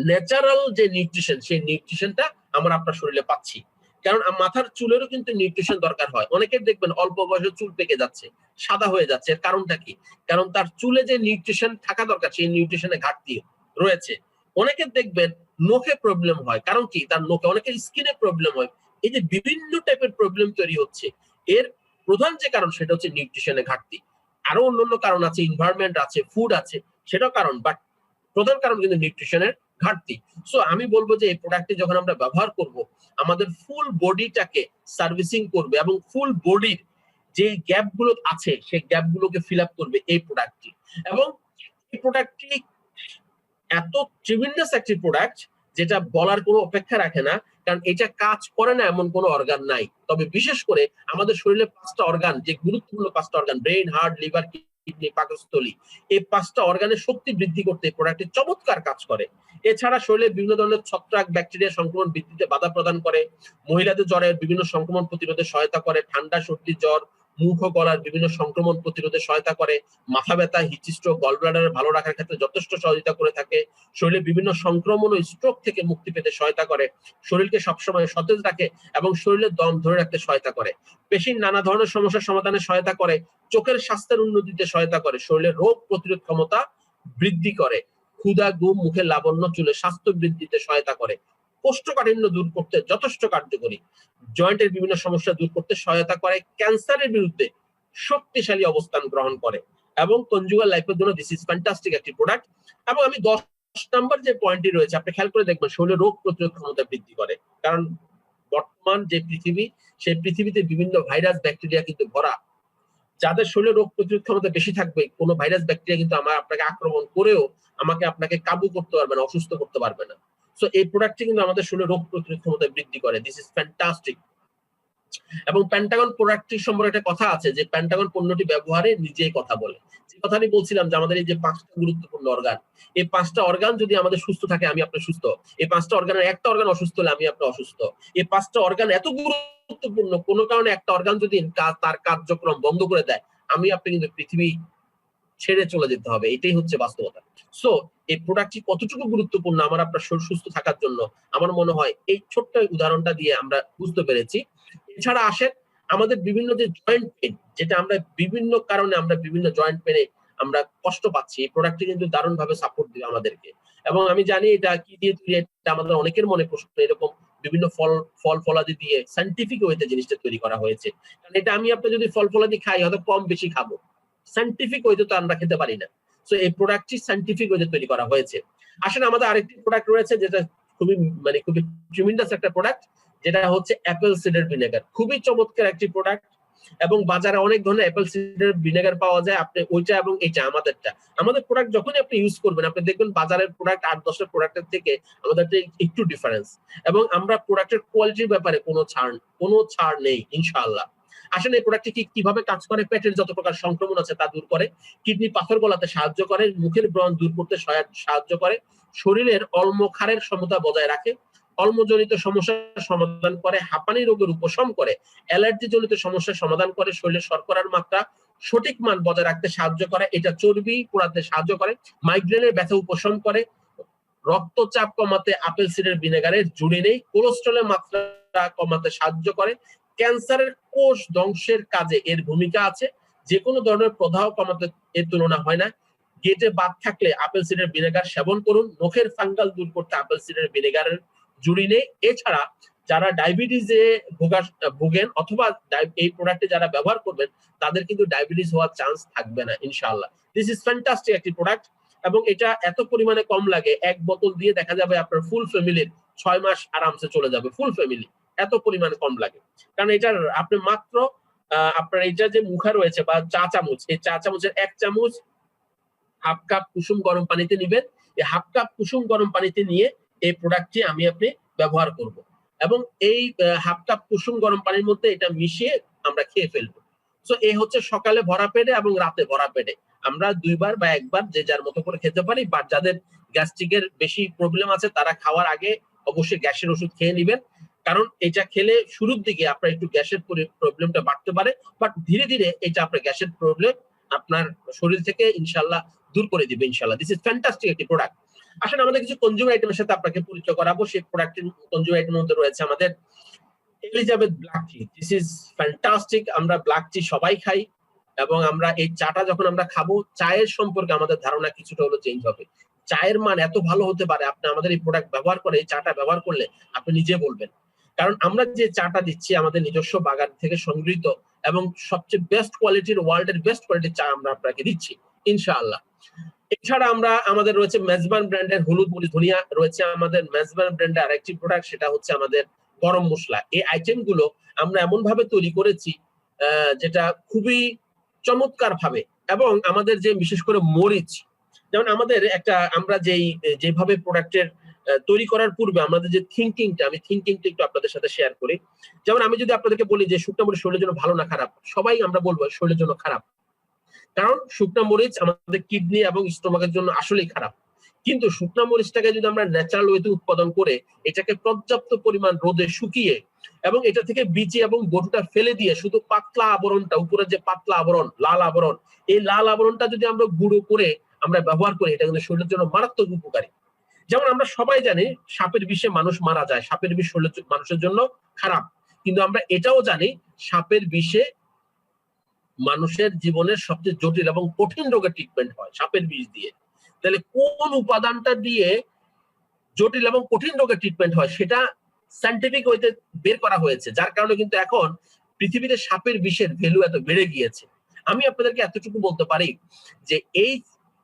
ন্যাচারাল যে নিউট্রিশন, সেই নিউট্রিশনটা আমরা আপনার শরীরে পাচ্ছি। কারণ মাথার চুলেরও কিন্তু নিউট্রিশন দরকার হয়। অনেকের দেখবেন অল্প বয়সে চুল পেকে যাচ্ছে, সাদা হয়ে যাচ্ছে, এর কারণটা কি? কারণ তার চুলে যে নিউট্রিশন থাকা দরকার সেই নিউট্রিশনের ঘাটতি রয়েছে। অনেকের দেখবেন নখে প্রবলেম হয়, কারণ কি? তার নখে, অনেকের স্কিনে প্রবলেম হয়। এই যে বিভিন্ন টাইপের প্রবলেম তৈরি হচ্ছে, এর প্রধান যে কারণ সেটা হচ্ছে নিউট্রিশনের ঘাটতি। আরো অন্যান্য কারণ আছে, এনভায়রনমেন্ট আছে, ফুড আছে, সেটাও কারণ, বাট প্রধান কারণ কিন্তু নিউট্রিশনের ঘাটতি। সো আমি বলবো যে এই প্রোডাক্টটি যখন আমরা ব্যবহার করব, আমাদের ফুল বডিটাকে সার্ভিসিং করবে এবং ফুল বডির যে গ্যাপ গুলো আছে সেই গ্যাপ গুলোকে ফিল আপ করবে এই প্রোডাক্টটি। এবং এই প্রোডাক্টটি এত ট্রিমেন্ডাস একটি প্রোডাক্ট যেটা বলার কোনো অপেক্ষা রাখে না, কারণ এটা কাজ করে না এমন কোনো অর্গান নাই। তবে বিশেষ করে আমাদের শরীরে 5টা অর্গান, যে গুরুত্বপূর্ণ 5টা organ, brain, heart, liver, kidney, পাকস্থলী, এই 5টা অর্গানের শক্তি বৃদ্ধি করতে এই প্রোডাক্টটি চমৎকার কাজ করে। এছাড়া শরীরে বিভিন্ন ধরনের ছত্রাক, ব্যাকটেরিয়া সংক্রমণ বৃদ্ধিতে বাধা প্রদান করে, মহিলাদের জ্বরের বিভিন্ন সংক্রমণ প্রতিরোধে সহায়তা করে, ঠান্ডা, সর্দি, জ্বর, মুখ ও গলার বিভিন্ন সংক্রমণ প্রতিরোধে সহায়তা করে, মাথা ব্যথা, হিট স্ট্রোক, গল ব্লাডার ভালো রাখার ক্ষেত্রে যথেষ্ট সহযোগিতা করে থাকে, শরীরে বিভিন্ন সংক্রমণ ও স্ট্রোক থেকে মুক্তি পেতে সহায়তা করে, শরীরকে সবসময় সতেজ রাখে এবং শরীরের দম ধরে রাখতে সহায়তা করে, পেশির নানা ধরনের সমস্যার সমাধানে সহায়তা করে, চোখের স্বাস্থ্যের উন্নতিতে সহায়তা করে, শরীরের রোগ প্রতিরোধ ক্ষমতা বৃদ্ধি করে, ক্ষুধা, ঘুম, মুখের লাবণ্য, চুলের স্বাস্থ্য বৃদ্ধিতে সহায়তা করে, কোষ্ঠকাঠিন্য দূর করতে যথেষ্ট কার্যকরী, জয়েন্টের বিভিন্ন সমস্যা দূর করতে সহায়তা করে, ক্যান্সারের বিরুদ্ধে শক্তিশালী অবস্থান গ্রহণ করে, এবং কনজুগাল লাইফের জন্য দিস ইজ ফ্যান্টাস্টিক একটি প্রোডাক্ট। এবং আমি 10 নাম্বার যে পয়েন্টটি রয়েছে আপনি খেয়াল করে দেখবেন, শরীরে রোগ প্রতিরোধ ক্ষমতা বৃদ্ধি করে। কারণ বর্তমান যে পৃথিবী, সেই পৃথিবীতে বিভিন্ন ভাইরাস ব্যাকটেরিয়া কিন্তু ভরা। যাদের শরীরে রোগ প্রতিরোধ ক্ষমতা বেশি থাকবে, কোনো ভাইরাস ব্যাকটেরিয়া কিন্তু আপনাকে আক্রমণ করেও আপনাকে কাবু করতে পারবে না, অসুস্থ করতে পারবে না। সো এই প্রোডাক্টটি কিন্তু আমাদের শরীরে রোগ প্রতিরোধ ক্ষমতা বৃদ্ধি করে। This is fantastic. এবং পেন্টাগন প্রোডাক্টটি সম্পর্কে একটা কথা আছে যে পেন্টাগন পণ্যটি ব্যবহারে নিজেই কথা বলে। যে কথাটি বলছিলাম যে আমাদের এই যে 5টা গুরুত্বপূর্ণ অর্গান, এই 5টা অর্গান যদি আমাদের সুস্থ থাকে আমি আপনি সুস্থ, এই 5টা অর্গানের একটা অর্গান অসুস্থ হলে আমি আপনি অসুস্থ। এই 5টা অর্গান এত গুরুত্বপূর্ণ, কোনো কারণে একটা অর্গান যদি তার কার্যক্রম বন্ধ করে দেয়, আমি আপনি কিন্তু পৃথিবী ছেড়ে চলে যেতে হবে। এটাই হচ্ছে বাস্তবতা। সো এই প্রোডাক্টটি কতটুকু গুরুত্বপূর্ণ আমার আপনার শরীর সুস্থ থাকার জন্য, আমার মনে হয় এই ছোট্ট উদাহরণটা দিয়ে আমরা বুঝতে পেরেছি। এছাড়া আসেন আমাদের বিভিন্ন যে জয়েন্ট পেইন, যেটা আমরা বিভিন্ন কারণে আমরা বিভিন্ন জয়েন্ট পেইনে আমরা কষ্ট পাচ্ছি, এই প্রোডাক্টটি কিন্তু দারুণভাবে সাপোর্ট দিবে আমাদেরকে। এবং আমি জানি এটা কি দিয়ে তৈরি, এটা আমাদের অনেকের মনে প্রশ্ন। এরকম বিভিন্ন ফল ফলাদি দিয়ে সায়েন্টিফিক ওয়েতে জিনিসটা তৈরি করা হয়েছে। কারণ এটা আমি আপনি যদি ফল ফলাদি খাই হয়তো কম বেশি খাবো, সায়েন্টিফিক ওয়েতে তো আমরা খেতে পারি না। সো এই প্রোডাক্টটি সায়েন্টিফিক ওয়েতে তৈরি করা হয়েছে। আসলে আমাদের আরেকটি প্রোডাক্ট রয়েছে যেটা খুবই খুবই ট্রিমেন্ডাস একটা প্রোডাক্ট, যেটা হচ্ছে অ্যাপেল সিডার ভিনেগার। খুবই চমৎকার একটি প্রোডাক্ট, এবং বাজারে অনেক ধরনের অ্যাপেল সিডার ভিনেগার পাওয়া যায়। আপনি ওইটা এবং এটা আমাদের প্রোডাক্ট যখনই আপনি ইউজ করবেন, আপনি দেখবেন বাজারের প্রোডাক্ট 8-10 প্রোডাক্টের থেকে আমাদের একটু ডিফারেন্স। এবং আমরা প্রোডাক্টের কোয়ালিটির ব্যাপারে কোনো ছাড় নেই ইনশাআল্লাহ। আসলে এই প্রোডাক্টটি কিভাবে কাজ করে, পেটের যত প্রকার সংক্রমণ আছে তা দূর করে, কিডনি পাথর গলাতে সাহায্য করে, মুখের ব্রণ দূর করতে সাহায্য করে, শরীরের অম্লক্ষারের সমতা বজায় রাখে, অম্লজনিত সমস্যার সমাধান করে, হাঁপানি রোগের উপশম করে, অ্যালার্জি জনিত সমস্যার সমাধান করে, শরীরের শর্করার মাত্রা সঠিক মান বজায় রাখতে সাহায্য করে, এটা চর্বি পোড়াতে সাহায্য করে, মাইগ্রেনের ব্যথা উপশম করে, রক্তচাপ কমাতে আপেল সিডার ভিনেগারের জুড়ি নেই, কোলেস্টেরলের মাত্রা কমাতে সাহায্য করে, ক্যান্সারের কোষ ধ্বংসের কাজে এর ভূমিকা আছে, যে কোনো ধরনের প্রদাহ কমাতে এর তুলনা হয় না। গেটে বাত থাকলে আপেল সিডার ভিনেগার সেবন করুন, নখের ফাঙ্গাল দূর করতে আপেল সিডার ভিনেগারের জুড়ি নেই। এছাড়া যারা ডায়াবেটিসে ভোগেন অথবা এই প্রোডাক্টে যারা ব্যবহার করবেন, তাদের কিন্তু ডায়াবেটিস হওয়ার চান্স থাকবে না ইনশাআল্লাহ। দিস ইজ ফ্যান্টাস্টিক একটি প্রোডাক্ট, এবং এটা এত পরিমাণে কম লাগে, এক বোতল দিয়ে দেখা যাবে আপনার ফুল ফ্যামিলির 6 মাস আরামসে চলে যাবে, ফুল ফ্যামিলি, এত পরিমাণে কম লাগে। কারণ এটার আপনি মাত্র আপনার এটা যে মুখা রয়েছে বা চা চামচ, এই চা চামচের 1 চামচ হাফ কাপ কুসুম গরম পানিতে নিবেন। এই হাফ কাপ কুসুম গরম পানিতে নিয়ে এই প্রোডাক্টটি আমি আপনি ব্যবহার করব, এবং এই হাফ কাপ কুসুম গরম পানির মধ্যে এটা মিশিয়ে আমরা খেয়ে ফেলবো। সো এই হচ্ছে সকালে ভরা পেটে এবং রাতে ভরা পেটে আমরা 2 বার বা 1 বার যে যার মতো করে খেতে পারি। বা যাদের গ্যাস্ট্রিকের বেশি প্রবলেম আছে তারা খাওয়ার আগে অবশ্যই গ্যাসের ওষুধ খেয়ে নেবেন, কারণ এটা খেলে শুরুর দিকে আপনার একটু গ্যাসের প্রবলেমটা বাড়তে পারে, বাট ধীরে ধীরে এটা আপনার গ্যাসের প্রবলেম আপনার শরীর থেকে ইনশাআল্লাহ দূর করে দিবে ইনশাআল্লাহ। দিস ইজ ফ্যান্টাস্টিক একটি প্রোডাক্ট। আসলে আমাদের কিছু কনজিউমার আইটেমের সাথে আপনাকে পরিচয় করাবো। সেই প্রোডাক্টের কনজিউমার আইটেমের মধ্যে রয়েছে আমাদের Elizabeth black T. This is fantastic. আমরা ব্ল্যাক টি সবাই খাই, এবং আমরা এই চাটা যখন আমরা খাবো, চায়ের সম্পর্কে আমাদের ধারণা কিছুটা হলো চেঞ্জ হবে। চায়ের মান এত ভালো হতে পারে, আপনি আমাদের এই প্রোডাক্ট ব্যবহার করে এই চাটা ব্যবহার করলে আপনি নিজে বলবেন। কারণ আমরা যে চাটা দিচ্ছি আমাদের নিজস্ব বাগান থেকে সংগৃহীত, এবং সবচেয়ে বেস্ট কোয়ালিটির, ওয়ার্ল্ডের বেস্ট কোয়ালিটির চা আমরা আপনাকে দিচ্ছি ইনশাআল্লাহ। এছাড়া আমাদের রয়েছে মেজবান ব্র্যান্ডের হলুদ মরিচ ধনিয়া, রয়েছে আমাদের মেজবান ব্র্যান্ডের আরেকটি প্রোডাক্ট, সেটা হচ্ছে আমাদের গরম মশলা। এই আইটেম গুলো আমরা এমন ভাবে তৈরি করেছি যেটা খুবই চমৎকার ভাবে, এবং আমাদের যে বিশেষ করে মরিচ, যেমন আমাদের আমরা যেভাবে প্রোডাক্টের তৈরি করার পূর্বে আমাদের যে থিঙ্কিংটা, আমি থিঙ্কিংটা একটু আপনাদের সাথে শেয়ার করি। যেমন আমি যদি আপনাদেরকে বলি যে শুকনো মরিচ শরীরের জন্য ভালো না খারাপ, সবাই আমরা বলবো শরীরের জন্য খারাপ, কারণ শুকনো মরিচ আমাদের কিডনি এবং স্টোমাকের জন্য আসলেই খারাপ। কিন্তু শুকনো মরিচটাকে যদি আমরা ন্যাচারাল ওয়েতে উৎপাদন করে এটাকে পর্যাপ্ত পরিমাণ রোদে শুকিয়ে এবং এটা থেকে বিচি এবং বটুটা ফেলে দিয়ে শুধু পাতলা আবরণটা, উপরে যে পাতলা আবরণ, লাল আবরণ, এই লাল আবরণটা যদি আমরা গুঁড়ো করে আমরা ব্যবহার করি, এটা কিন্তু শরীরের জন্য মারাত্মক উপকারী। যেমন আমরা সবাই জানি সাপের বিষে মানুষ মারা যায়, সাপের বিষ মানুষের জন্য খারাপ, কিন্তু আমরা এটাও জানি সাপের বিষে মানুষের জীবনের সবচেয়ে জটিল এবং কঠিন রোগের ট্রিটমেন্ট হয় সাপের বিষ দিয়ে। তাহলে কোন উপাদানটা দিয়ে জটিল এবং কঠিন রোগের ট্রিটমেন্ট হয় সেটা সায়েন্টিফিক ওয়েতে বের করা হয়েছে, যার কারণে কিন্তু এখন পৃথিবীতে সাপের বিষের ভ্যালু এত বেড়ে গিয়েছে। আমি আপনাদেরকে এতটুকু বলতে পারি যে এই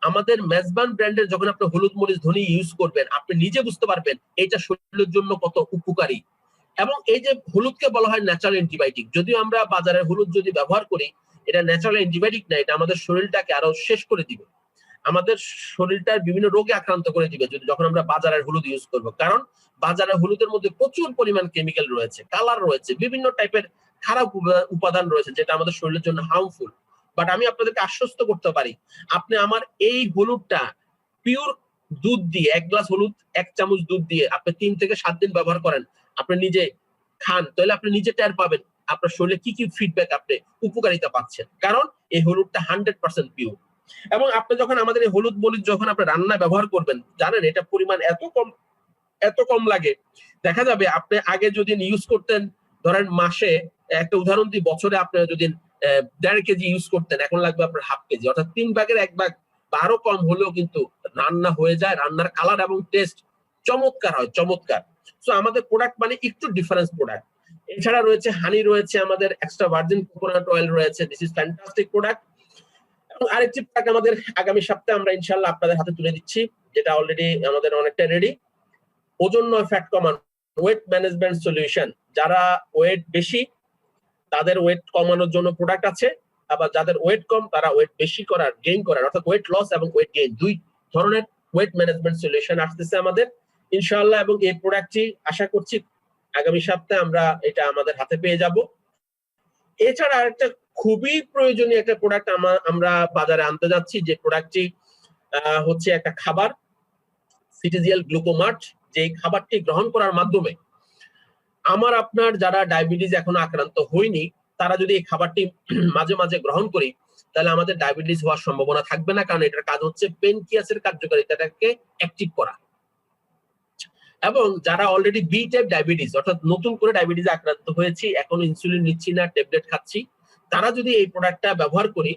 আমাদের মেজবান ব্র্যান্ডের যখন আপনি হলুদ মরিচ ধনি ইউজ করবেন, আপনি নিজে বুঝতে পারবেন এটা শরীরের জন্য কত উপকারী। এবং এই যে হলুদকে বলা হয় ন্যাচারাল অ্যান্টিবায়োটিক, যদিও আমরা বাজারের হলুদ যদি ব্যবহার করি এটা ন্যাচারাল অ্যান্টিবায়োটিক না, এটা আমাদের শরীরটাকে আরো শেষ করে দিবে, আমাদের শরীরটার বিভিন্ন রোগে আক্রান্ত করে দিবে যদি যখন আমরা বাজারের হলুদ ইউজ করব। কারণ বাজারের হলুদের মধ্যে প্রচুর পরিমাণ কেমিক্যাল রয়েছে, কালার রয়েছে, বিভিন্ন টাইপের খারাপ উপাদান রয়েছে যেটা আমাদের শরীরের জন্য হার্মফুল। বাট আমি আপনাদেরকে আশ্বস্ত করতে পারি, আপনি আমার এই হলুদটা পিওর দুধ দিয়ে, 1 গ্লাস হলুদ 1 চামচ দুধ দিয়ে আপনি 3 থেকে 7 দিন ব্যবহার করেন, আপনি নিজে খান, তাহলে আপনি নিজে টের পাবেন আপনার শরীরে কি কি ফিডব্যাক আপনি উপকারিতা পাচ্ছেন। কারণ এই হলুদটা 100% পিওর। এবং আপনি যখন আমাদের এই হলুদ মরিচ যখন আপনি রান্নায় ব্যবহার করবেন, জানেন এটা পরিমাণ এত কম লাগে। দেখা যাবে আপনি আগে যদি ইউজ করতেন ধরেন মাসে, একটা উদাহরণ দিই, বছরে আপনি যদি 1.5 কেজি ইউজ করতেন, এখন লাগবে আপনার 1/2 কেজি, অর্থাৎ 3 ভাগের 1 ভাগ বা আরো কম হলেও কিন্তু রান্না হয়ে যায়। রান্নার কালার এবং টেস্ট চমৎকার হয়, চমৎকার। সো আমাদের প্রোডাক্ট মানে একটু ডিফারেন্স প্রোডাক্ট। এছাড়া রয়েছে হানি, রয়েছে আমাদের এক্সট্রা ভার্জিন কোকোনাট অয়েল রয়েছে, দিস ইজ ফ্যান্টাস্টিক প্রোডাক্ট। এবং আরেকটি প্রোডাক্ট আমাদের আগামী সপ্তাহে আমরা ইনশাআল্লাহ আপনাদের হাতে তুলে দিচ্ছি, যেটা অলরেডি আমাদের অনেকটা রেডি। ওজন নয় ফ্যাট কমান ওয়েট ম্যানেজমেন্ট সলিউশন। যারা ওয়েট বেশি তাদের ওয়েট কমানোর জন্য প্রোডাক্ট আছে, আবার যাদের ওয়েট কম তারা ওয়েট বেশি করার, গেইন করার, অর্থাৎ ওয়েট লস এবং ওয়েট গেইন দুই ধরনের ওয়েট ম্যানেজমেন্ট সলিউশন আসতেছে আমাদের ইনশাআল্লাহ। এবং এই প্রোডাক্টটি আশা করছি আগামী সপ্তাহে আমরা এটা আমাদের হাতে পেয়ে যাব। এছাড়া আরেকটা খুবই প্রয়োজনীয় একটা প্রোডাক্ট আমরা বাজারে আনতে যাচ্ছি, যে প্রোডাক্টটি হচ্ছে একটা খাবার, সিটিজিএল গ্লুকোমার্ট। যে খাবারটি গ্রহণ করার মাধ্যমে আমার আপনার যারা ডায়াবেটিস এখনো আক্রান্ত হয়নি, তারা যদি এই খাবারটি মাঝে মাঝে গ্রহণ করি, তাহলে আমাদের ডায়াবেটিস হওয়ার সম্ভাবনা থাকবে না। কারণ এটার কাজ হচ্ছে পেনক্রিয়াসের কার্যকারিতাটাকে অ্যাক্টিভ করা। এবং যারা অলরেডি বি টাইপ ডায়াবেটিস, অর্থাৎ নতুন করে ডায়াবেটিস আক্রান্ত হয়েছি, এখন ইনসুলিন নিচ্ছি না, ট্যাবলেট খাচ্ছি, তারা যদি এই প্রোডাক্টটা ব্যবহার করি,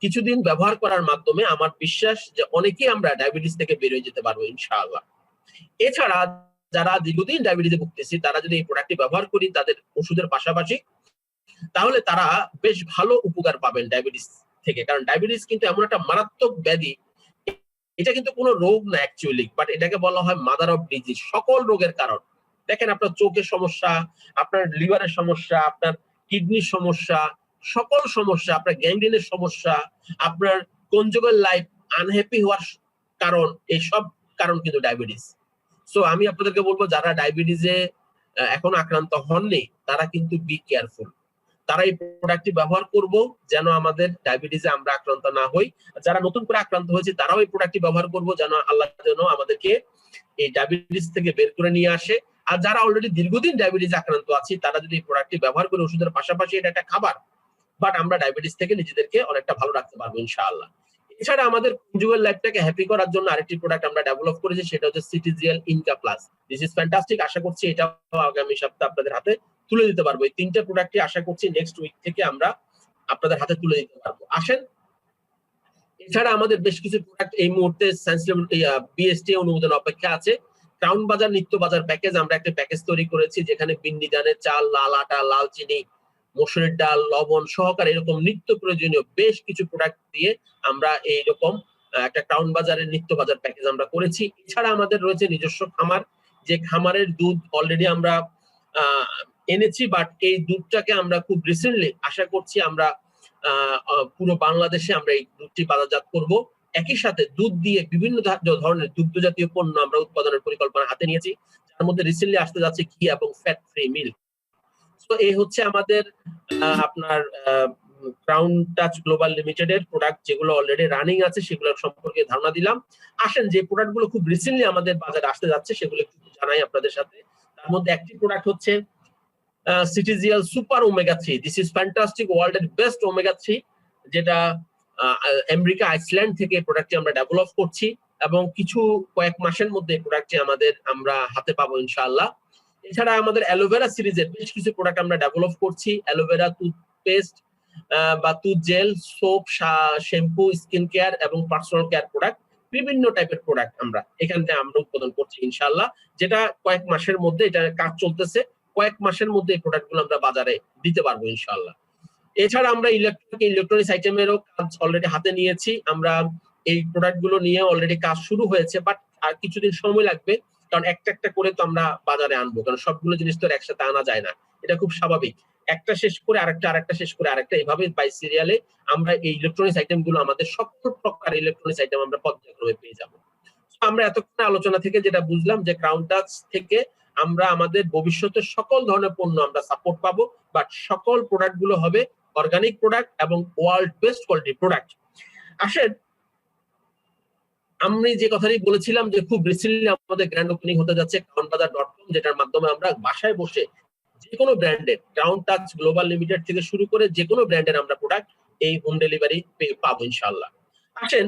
কিছুদিন ব্যবহার করার মাধ্যমে আমার বিশ্বাস যে অনেকেই আমরা ডায়াবেটিস থেকে বের হয়ে যেতে পারবো ইনশাআল্লাহ। এছাড়া যারা দীর্ঘদিন ডায়াবেটিসে ভুগতেছি, তারা যদি এই প্রোডাক্টটি ব্যবহার করি তাদের ওষুধের পাশাপাশি, তাহলে তারা বেশ ভালো উপকার পাবেন ডায়াবেটিস থেকে। কারণ ডায়াবেটিস কিন্তু এমন একটা মারাত্মক ব্যাধি, এটা কিন্তু কোনো রোগ না অ্যাকচুয়ালি, বাট এটাকে বলা হয় মাদার অফ ডিজিজ, সকল রোগের কারণ। দেখেন আপনার চোখের সমস্যা, আপনার লিভারের সমস্যা, আপনার কিডনির সমস্যা, সকল সমস্যা, আপনার গ্যাংগ্রিনের সমস্যা, আপনার কনজুগাল লাইফ আনহ্যাপি হওয়ার কারণ, এই সব কারণ কিন্তু ডায়াবেটিস। সো আমি আপনাদেরকে বলবো যারা ডায়াবেটিসে এখন আক্রান্ত হননি তারা কিন্তু বি কেয়ারফুল, তারা এই প্রোডাক্টটি ব্যবহার করব যেন আমাদের ডায়াবেটিসে আমরা আক্রান্ত না হই। যারা নতুন করে আক্রান্ত হয়েছে তারাও এই প্রোডাক্টটি ব্যবহার করব যেন আল্লাহ যেন আমাদেরকে এই ডায়াবেটিস থেকে বের করে নিয়ে আসে। আর যারা অলরেডি দীর্ঘদিন ডায়াবেটিস আক্রান্ত আছি, তারা যদি এই প্রোডাক্টটি ব্যবহার করে, ওষুধের পাশাপাশি এটা একটা খাবার, বাট আমরা ডায়াবেটিস থেকে নিজেদেরকে অনেকটা ভালো রাখতে পারবো ইনশাআল্লাহ। এছাড়া আমাদের কনজুগাল লাইফটাকে হ্যাপি করার জন্য আরেকটি প্রোডাক্ট আমরা ডেভেলপ করেছি, সেটা হচ্ছে CTGL Inca plus. This is fantastic. আশা করছি এটাও আগামী সপ্তাহে আপনাদের হাতে তুলে দিতে পারবো। এই তিনটা প্রোডাক্টই আশা করছি নেক্সট উইক থেকে আমরা আপনাদের হাতে তুলে দিতে পারবো। আসেন, এছাড়া আমাদের বেশ কিছু প্রোডাক্ট এই মুহূর্তে বিএসটি অনুমোদন অপেক্ষা আছে। ক্রাউন বাজার নিত্য বাজার প্যাকেজ, আমরা একটা প্যাকেজ তৈরি করেছি যেখানে বিন্নি ধানের চাল, লাল আটা, লাল চিনি, মসুরের ডাল, লবণ সহকারে এরকম নিত্য প্রয়োজনীয় বেশ কিছু প্রোডাক্ট দিয়ে আমরা এইরকম একটা ক্রাউন বাজারের নিত্য বাজার প্যাকেজ আমরা করেছি। এছাড়া আমাদের রয়েছে নিজস্ব খামার, যে খামারের দুধ অলরেডি আমরা এনেছি, বাট এই দুধটাকে আমরা খুব রিসেন্টলি আশা করছি আমরা পুরো বাংলাদেশে আমরা এই দুধটি বাজারজাত করব। একই সাথে দুধ দিয়ে বিভিন্ন ধরনের দুগ্ধ জাতীয় পণ্য আমরা উৎপাদনের পরিকল্পনা হাতে নিয়েছি, যার মধ্যে রিসেন্টলি আসতে যাচ্ছে ঘি এবং ফ্যাট ফ্রি মিল্ক। তো এই হচ্ছে আমাদের আপনার ক্রাউন টাচ গ্লোবাল লিমিটেডের প্রোডাক্ট, যেগুলো অলরেডি রানিং আছে সেগুলোর সম্পর্কে ধারণা দিলাম। আসেন যে প্রোডাক্টগুলো খুব রিসেন্টলি আমাদের বাজারে আসতে যাচ্ছে সেগুলো একটু জানাই আপনাদের সাথে। তার মধ্যে একটি প্রোডাক্ট হচ্ছে CTGL super omega 3। This is fantastic, ওয়ার্ল্ডের বেস্ট ওমেগা 3, যেটা আমেরিকা আইসল্যান্ড থেকে প্রোডাক্টটি আমরা ডেভেলপ করছি এবং কয়েক মাসের মধ্যে প্রোডাক্টটি আমরা হাতে পাবো ইনশাআল্লাহ। এছাড়া আমাদের অ্যালোভেরা সিরিজের বেশ কিছু প্রোডাক্ট আমরা ডেভেলপ করছি। অ্যালোভেরা টুথপেস্ট বা tooth gel, soap, shampoo, skin care এবং পার্সোনাল কেয়ার প্রোডাক্ট, বিভিন্ন টাইপের প্রোডাক্ট আমরা এখান থেকে আমরা উৎপাদন করছি ইনশাআল্লাহ, যেটা কয়েক মাসের মধ্যে এটা কাজ চলতেছে, কয়েক মাসের মধ্যে এই প্রোডাক্টগুলো আমরা বাজারে দিতে পারবো ইনশাআল্লাহ। এছাড়া আমরা ইলেকট্রনিক্স আইটেমেরও কাজ অলরেডি হাতে নিয়েছি, আমরা এই প্রোডাক্টগুলো নিয়ে অলরেডি কাজ শুরু হয়েছে, বাট আর কিছুদিন সময় লাগবে, কারণ একটা একটা করে তো আমরা বাজারে আনবো, কারণ সবগুলো জিনিস তো একসাথে আনা যায় না, এটা খুব স্বাভাবিক। একটা শেষ করে আরেকটা, আরেকটা শেষ করে আরেকটা, এইভাবে বাই সিরিয়ালে আমরা এই ইলেকট্রনিক্স আইটেম গুলো, আমাদের সকল প্রকার ইলেকট্রনিক্স আইটেম আমরা পর্যায়ক্রমে পেয়ে যাবো। আমরা এতক্ষণ আলোচনা থেকে যেটা বুঝলাম যে ক্রাউন টাচ থেকে আমরা আমাদের ভবিষ্যতের সকল ধরনের পণ্য আমরা সাপোর্ট পাবো, বাট সকল প্রোডাক্ট গুলো হবে অর্গানিক প্রোডাক্ট এবং ওয়ার্ল্ড বেস্ট কোয়ালিটি প্রোডাক্ট। আসেন, আমি যে কথাটি বলেছিলাম যে খুব রিসেন্টলি আমাদের গ্র্যান্ড ওপেনিং হতে যাচ্ছে crownbazaar.com, যেটার মাধ্যমে আমরা বাসায় বসে যে কোনো ব্র্যান্ডের, ক্রাউন টাচ গ্লোবাল লিমিটেড থেকে শুরু করে যে কোনো ব্র্যান্ডের আমরা প্রোডাক্ট এই হোম ডেলিভারি পাবো ইনশাআল্লাহ। আসেন,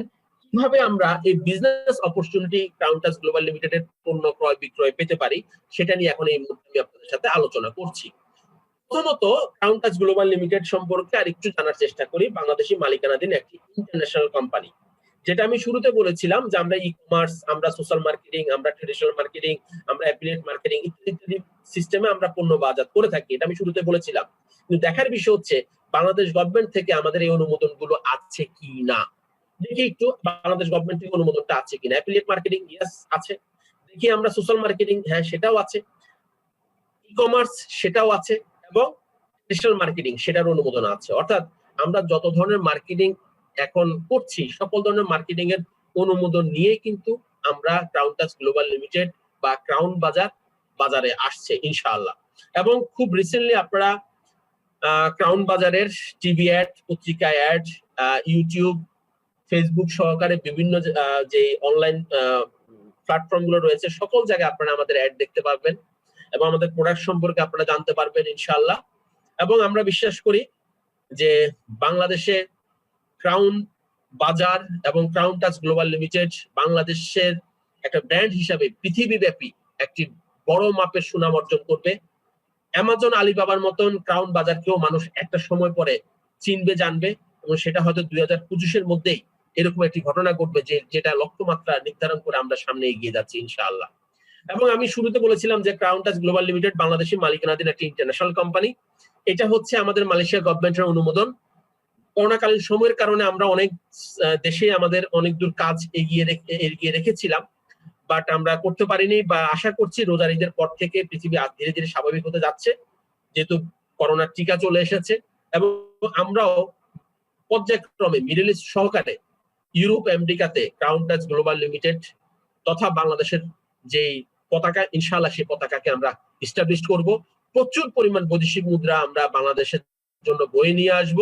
কিভাবে আমরা এই business opportunity crown touch global লিমিটেডের পণ্য ক্রয় বিক্রয় পেতে পারি, সেটা নিয়ে এখন এই মুহূর্তে আমি আপনাদের সাথে আলোচনা করছি। প্রথমত, ক্রাউন টাচ গ্লোবাল লিমিটেড সম্পর্কে আরেকটু জানার চেষ্টা করি। বাংলাদেশি মালিকানাধীন একটি ইন্টারন্যাশনাল কোম্পানি, যেটা আমি শুরুতে বলেছিলাম যে আমরা ই কমার্স, আমরা সোশ্যাল মার্কেটিং, আমরা ট্রেডিশনাল মার্কেটিং, আমরা অ্যাফিলিয়েট মার্কেটিং ইত্যাদি সিস্টেমে আমরা পণ্য বাজার করে থাকি, এটা আমি শুরুতে বলেছিলাম। কিন্তু দেখার বিষয় হচ্ছে বাংলাদেশ গভর্নমেন্ট থেকে আমাদের এই অনুমোদন গুলো আছে কি না। দেখি একটু বাংলাদেশ গভর্নমেন্ট থেকে অনুমোদনটা আছে কিনা। অ্যাফিলিয়েট মার্কেটিং ইয়েস আছে, দেখি আমরা সোশ্যাল মার্কেটিং, হ্যাঁ সেটাও আছে, ই কমার্স সেটাও আছে, এবং ডিজিটাল মার্কেটিং সেটার অনুমোদন আছে। অর্থাৎ আমরা যত ধরনের মার্কেটিং এখন করছি, সকল ধরনের মার্কেটিং এর অনুমোদন নিয়ে কিন্তু আমরা ক্রাউন টাচ গ্লোবাল লিমিটেড বা ক্রাউন বাজার বাজারে আসছে ইনশাআল্লাহ। এবং খুব রিসেন্টলি আপনারা ক্রাউন বাজারের টিভি অ্যাড, পত্রিকা অ্যাড, ইউটিউব, ফেসবুক সহকারে বিভিন্ন যে অনলাইন প্ল্যাটফর্ম গুলো রয়েছে, সকল জায়গায় আপনারা আমাদের অ্যাড দেখতে পারবেন এবং আমাদের প্রোডাক্ট সম্পর্কে আপনারা জানতে পারবেন ইনশাআল্লাহ। এবং আমরা বিশ্বাস করি যে বাংলাদেশে ক্রাউন বাজার এবং ক্রাউন টাচ গ্লোবাল লিমিটেড বাংলাদেশের একটা ব্র্যান্ড হিসাবে পৃথিবীব্যাপী একটি বড় মাপের সুনাম অর্জন করবে। অ্যামাজন, আলিবাবার মতন ক্রাউন বাজারকেও মানুষ একটা সময় পরে চিনবে, জানবে, এবং সেটা হয়তো 2025-এর মধ্যেই এরকম একটি ঘটনা ঘটবে যেটা লক্ষ্যমাত্রা নির্ধারণ করে আমরা সামনে এগিয়ে যাচ্ছি ইনশাআল্লাহ। এবং আমি শুরুতে বলেছিলাম যে crown touch global limited Bangladeshi মালিকানাধীন একটি ইন্টারন্যাশনাল কোম্পানি। এটা হচ্ছে আমাদের মালয়েশিয়া গভর্নমেন্টের অনুমোদন। করোনাকালীন সময়ের কারণে আমরা অনেক দেশে আমাদের অনেক দূর কাজ এগিয়ে রেখেছিলাম, বাট আমরা করতে পারিনি, বা আশা করছি রোজার ঈদের পর থেকে পৃথিবী ধীরে ধীরে স্বাভাবিক হতে যাচ্ছে, যেহেতু করোনার টিকা চলে এসেছে। এবং আমরাও পর্যায়ক্রমে মিডল ইস্ট সহকারে ইউরোপ, আমেরিকাতে ক্রাউন টাচ গ্লোবাল লিমিটেড তথা বাংলাদেশের যে পতাকা, ইনশাআল্লাহ সেই পতাকাকে আমরা এস্টাবলিশ করব। প্রচুর পরিমাণ বৈদেশিক মুদ্রা আমরা বাংলাদেশের জন্য বয়ে নিয়ে আসব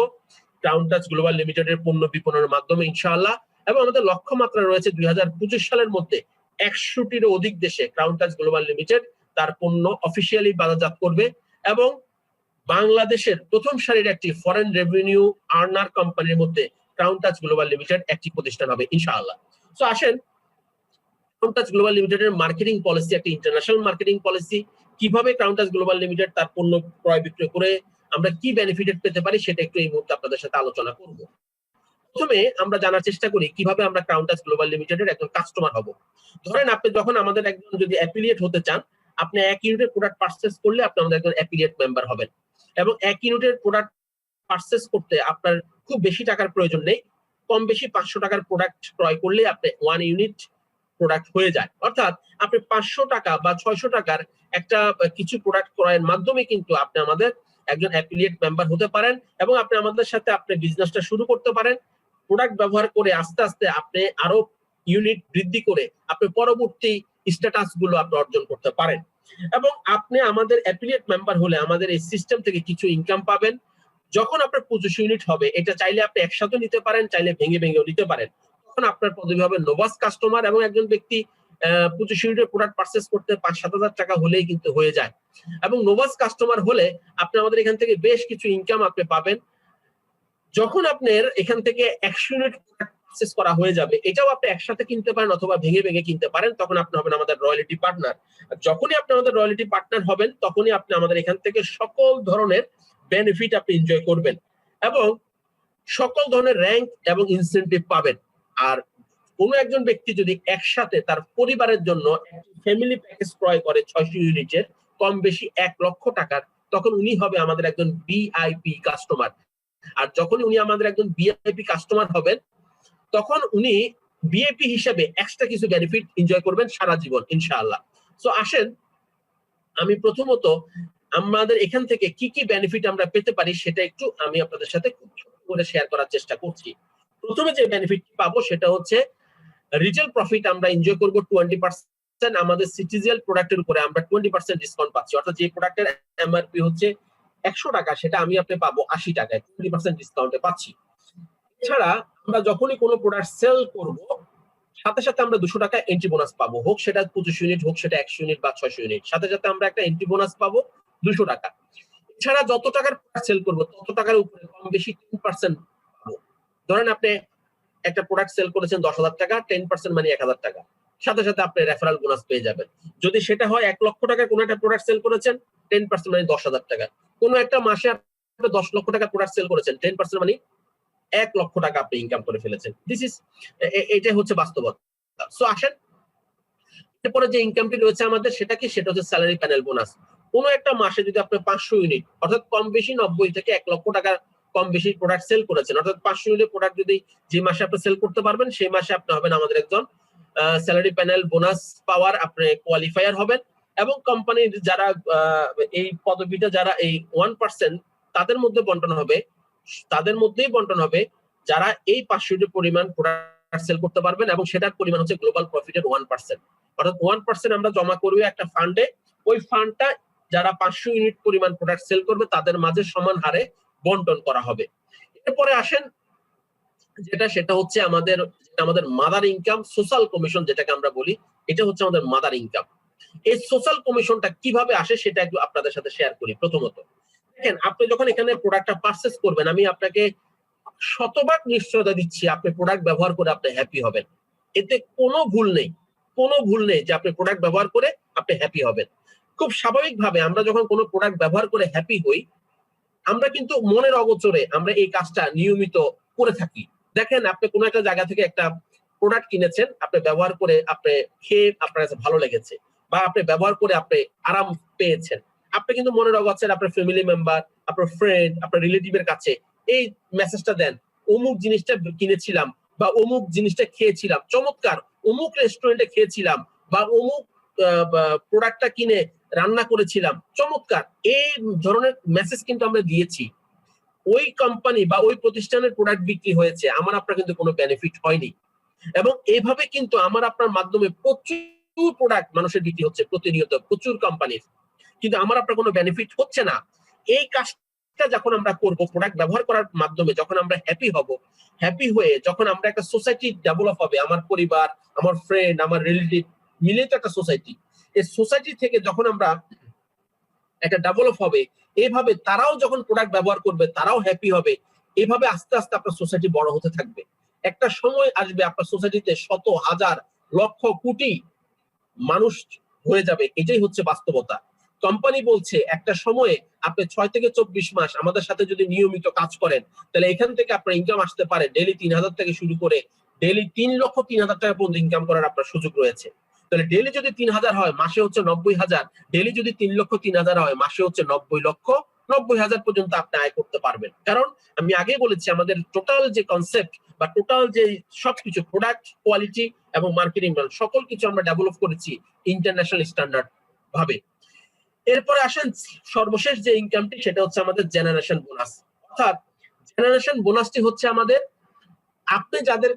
ক্রাউন টাচ গ্লোবাল লিমিটেডের পণ্য বিপণনের মাধ্যমে ইনশাআল্লাহ। এবং আমাদের লক্ষ্যমাত্রা রয়েছে 2025 সালের মধ্যে 100-টিরও অধিক দেশে ক্রাউন টাচ গ্লোবাল লিমিটেড তার পণ্য অফিসিয়ালি বাজারজাত করবে, এবং বাংলাদেশের প্রথম সারির একটি ফরেন রেভিনিউ আর্নার কোম্পানির মধ্যে ক্রাউন টাচ গ্লোবাল লিমিটেড একটি প্রতিষ্ঠান হবে ইনশাআল্লাহ। সো আসেন, ক্রাউন টাচ গ্লোবাল লিমিটেডের মার্কেটিং পলিসি একটা ইন্টারন্যাশনাল মার্কেটিং পলিসি। কিভাবে ক্রাউন টাচ গ্লোবাল লিমিটেড তার পণ্য ক্রয় বিক্রয় করে আমরা কি বেনিফিট পেতে পারি সেটা একটু এই মুহূর্তে আপনাদের সাথে আলোচনা করব। প্রথমে আমরা জানার চেষ্টা করি কিভাবে আমরা ক্রাউন টাচ গ্লোবাল লিমিটেডের একজন কাস্টমার হব। ধরেন আপনি যখন আমাদের একজন যদি অ্যাফিলিয়েট হতে চান, আপনি 1 ইউনিটের প্রোডাক্ট পারচেজ করলে আপনি আমাদের একজন অ্যাফিলিয়েট মেম্বার হবেন। এবং 1 ইউনিটের প্রোডাক্ট পারচেজ করতে আপনার খুব বেশি টাকার প্রয়োজন নেই, কম বেশি 500 টাকার প্রোডাক্ট ক্রয় করলে আপনি 1 ইউনিট প্রোডাক্ট হয়ে যায়। অর্থাৎ আপনি 500 টাকা বা 600 টাকার একটা কিছু প্রোডাক্ট ক্রয়ের মাধ্যমে কিন্তু আপনি আমাদের একজন অ্যাফিলিয়েট মেম্বার হতে পারেন, এবং আপনি আমাদের সাথে আপনি বিজনেসটা শুরু করতে পারেন। প্রোডাক্ট ব্যবহার করে আস্তে আস্তে আপনি আরো ইউনিট বৃদ্ধি করে আপনি পরবর্তী স্ট্যাটাস গুলো আপনি অর্জন করতে পারেন। এবং আপনি আমাদের অ্যাফিলিয়েট মেম্বার হলে আমাদের এই সিস্টেম থেকে কিছু ইনকাম পাবেন। যখন আপনার 25 ইউনিট হবে, এটা চাইলে আপনি একসাথে নিতে পারেন, চাইলে ভেঙে ভেঙেও নিতে পারেন। তখন আপনার পদবি হবে নোভাস কাস্টমার, এবং একজন ব্যক্তি 25 ইউনিটের প্রোডাক্ট পারচেজ করতে 5-7 হাজার টাকা হলেই কিন্তু হয়ে যায়। এবং নোভাস কাস্টমার হলে আপনি আমাদের এখান থেকে বেশ কিছু ইনকাম আপনি পাবেন। যখন আপনার এখান থেকে 100 ইউনিট পারচেজ করা হয়ে যাবে, এটাও আপনি একসাথে কিনতে পারেন অথবা ভেঙে ভেঙে কিনতে পারেন, তখন আপনি হবেন আমাদের রয়্যালটি পার্টনার। যখনই আপনি আমাদের রয়্যালটি পার্টনার হবেন, তখনই আপনি আমাদের এখান থেকে সকল ধরনের বেনিফিট আপনি এনজয় করবেন এবং সকল ধরনের র‍্যাঙ্ক এবং ইনসেনটিভ পাবেন। আর কোনো একজন ব্যক্তি যদি একসাথে তার পরিবারের জন্য ফ্যামিলি প্যাকেজ ক্রয় করে 600 ইউনিটের কম বেশি 1 লক্ষ টাকার, তখন উনি হবে আমাদের একজন ভিআইপি কাস্টমার। আর যখন উনি আমাদের একজন ভিআইপি কাস্টমার হবেন, তখন উনি ভিআইপি হিসেবে এক্সট্রা কিছু বেনিফিট এনজয় করবেন সারা জীবন ইনশাআল্লাহ। সো আসেন আমি প্রথমত আমাদের এখান থেকে কি কি বেনিফিট আমরা পেতে পারি সেটা একটু আমি আপনাদের সাথে খুব ছোট করে শেয়ার করার চেষ্টা করছি। প্রথমে যে বেনিফিট পাবো সেটা হচ্ছে রিটেল প্রফিট আমরা এনজয় করব 20%। আমাদের সিটিজেল প্রোডাক্টের উপরে আমরা 20% ডিসকাউন্ট পাচ্ছি, অর্থাৎ যে প্রোডাক্টের এমআরপি হচ্ছে 100 টাকা সেটা আমি আপনি পাবো 80 টাকায়, 20% ডিসকাউন্টে পাচ্ছি। এছাড়া আমরা যখনই কোনো প্রোডাক্ট সেল করব সাথে সাথে আমরা 200 টাকা এন্ট্রি বোনাস পাবো, হোক সেটা 25 ইউনিট, হোক সেটা 100 ইউনিট বা 600 ইউনিট, সাথে সাথে আমরা একটা এন্ট্রি বোনাস পাবো 200 টাকা। এছাড়া যত টাকার প্রোডাক্ট সেল করব তত টাকার উপরে কম বেশি 10% পাবো। ধরেন আপনি একটা প্রোডাক্ট সেল করেছেন 10,000 টাকা, 10% মানে 1,000 টাকা, সাথে সাথে আপনি রেফারেল বোনাস পেয়ে যাবেন। যদি সেটা হয় 1 লক্ষ টাকা কোনো একটা প্রোডাক্ট সেল করেছেন, 10% মানে 10,000 টাকা। কোনো একটা মাসে আপনি 10 লক্ষ টাকা প্রোডাক্ট সেল করেছেন, 10% মানে 1 লক্ষ টাকা আপনি ইনকাম করে ফেলেছেন। এটা হচ্ছে বাস্তবতা। সো আসেন এরপরে যে ইনকামটি রয়েছে আমাদের সেটা কি, সেটা হচ্ছে স্যালারি প্যানেল বোনাস। কোনো একটা মাসে যদি আপনি 500 ইউনিট অর্থাৎ কম বেশি 90 থেকে 1 লক্ষ টাকা কম বেশি প্রোডাক্ট সেল করেছেন, অর্থাৎ 500 ইউনিট প্রোডাক্ট যদি যে মাসে আপনি সেল করতে পারবেন সেই মাসে আপনি হবেন আমাদের একজন স্যালারি প্যানেল বোনাস পাওয়ার আপনি কোয়ালিফায়ার হবেন। এবং কোম্পানির যারা এই পদবিটা যারা এই 1% তাদের মধ্যে বন্টন হবে, তাদের মধ্যেই বন্টন হবে যারা এই 500 ইউনিট পরিমাণ প্রোডাক্ট সেল করতে পারবেন এবং সেটার পরিমাণ হচ্ছে গ্লোবাল প্রফিটের 1%। অর্থাৎ 1% আমরা জমা করব একটা ফান্ডে, ওই ফান্ডটা যারা 500 ইউনিট পরিমাণ প্রোডাক্ট সেল করবে তাদের মাঝে সমান হারে বন্টন করা হবে। এরপরে আসেন যেটা, সেটা হচ্ছে আমাদের মাদার ইনকাম, সোশ্যাল কমিশন যেটাকে আমরা বলি, এটা হচ্ছে আমাদের মাদার ইনকাম। এই সোশ্যাল কমিশনটা কিভাবে আসে সেটা একটু আপনাদের সাথে শেয়ার করি। প্রথমত দেখেন, আপনি যখন এখানে প্রোডাক্টটা পারচেজ করবেন, আমি আপনাকে শতভাগ নিশ্চয়তা দিচ্ছি আপনি প্রোডাক্ট ব্যবহার করে আপনি হ্যাপি হবেন। এতে কোনো ভুল নেই, কোনো ভুল নেই যে আপনি প্রোডাক্ট ব্যবহার করে আপনি হ্যাপি হবেন। খুব স্বাভাবিকভাবে আমরা যখন কোনো প্রোডাক্ট ব্যবহার করে হ্যাপি হই, আমরা কিন্তু মনের অগোচরে আমরা এই কাজটা নিয়মিত করে থাকি। দেখেন, আপনি কোনো একটা জায়গা থেকে একটা প্রোডাক্ট কিনেছেন, আপনি ব্যবহার করে আপনি খেয়ে আপনার কাছে ভালো লেগেছে, বা আপনি ব্যবহার করে আপনি আরাম পেয়েছেন, আপনি কিন্তু মনের অগোচরে আপনার ফ্যামিলি মেম্বার, আপনার ফ্রেন্ড, আপনার রিলেটিভের কাছে এই মেসেজটা দেন, অমুক জিনিসটা কিনেছিলাম বা অমুক জিনিসটা খেয়েছিলাম চমৎকার, অমুক রেস্টুরেন্টে খেয়েছিলাম বা অমুক প্রোডাক্টটা কিনে রান্না করেছিলাম চমৎকার, এই ধরনের মেসেজ কিন্তু আমরা দিয়েছি। ওই কোম্পানি বা ওই প্রতিষ্ঠানের প্রোডাক্ট বিক্রি হয়েছে, আমার আপনার কিন্তু কোনো বেনিফিট হয়নি। এবং এইভাবে কিন্তু আমার আপনার মাধ্যমে প্রচুর প্রোডাক্ট মানুষের বিক্রি হচ্ছে প্রতিনিয়ত, প্রচুর কোম্পানির, কিন্তু আমার আপনার কোনো বেনিফিট হচ্ছে না। এই কাজটা যখন আমরা করব প্রোডাক্ট ব্যবহার করার মাধ্যমে, যখন আমরা হ্যাপি হব, হ্যাপি হয়ে যখন আমরা একটা সোসাইটি ডেভেলপ হবে, আমার পরিবার, আমার ফ্রেন্ড, আমার রিলেটিভ মিলে তো একটা সোসাইটি, এই সোসাইটি থেকে যখন আমরা একটা ডেভেলপ হবে, এইভাবে তারাও যখন প্রোডাক্ট ব্যবহার করবে তারাও হ্যাপি হবে, এইভাবে আস্তে আস্তে আপনার সোসাইটি বড় হতে থাকবে। একটা সময় আসবে আপনার সোসাইটিতে শত হাজার লক্ষ কোটি মানুষ হয়ে যাবে। এটাই হচ্ছে বাস্তবতা। কোম্পানি বলছে একটা সময়ে আপনি 6 থেকে 24 মাস আমাদের সাথে যদি নিয়মিত কাজ করেন, তাহলে এখান থেকে আপনার ইনকাম আসতে পারে ডেইলি 3,000 থেকে শুরু করে ডেইলি 3,03,000 টাকা পর্যন্ত ইনকাম করার আপনার সুযোগ রয়েছে। তাহলে ডেইলি যদি 3,000 হয়, মাসে হচ্ছে 90,000, ডেইলি যদি 3,03,000 হয়, মাসে হচ্ছে 90,90,000 পর্যন্ত আপনি আয় করতে পারবেন। কারণ আমি আগেই বলেছি আমাদের টোটাল যে কনসেপ্ট বা টোটাল যে সবকিছু প্রোডাক্ট কোয়ালিটি এবং মার্কেটিং সকল কিছু আমরা ডেভেলপ করেছি ইন্টারন্যাশনাল স্ট্যান্ডার্ড ভাবে। এরপরে আসেন সর্বশেষ যে ইনকামটি, সেটা হচ্ছে আমাদের জেনারেশন বোনাস। অর্থাৎ জেনারেশন বোনাসটি হচ্ছে আমাদের আপনি যাদের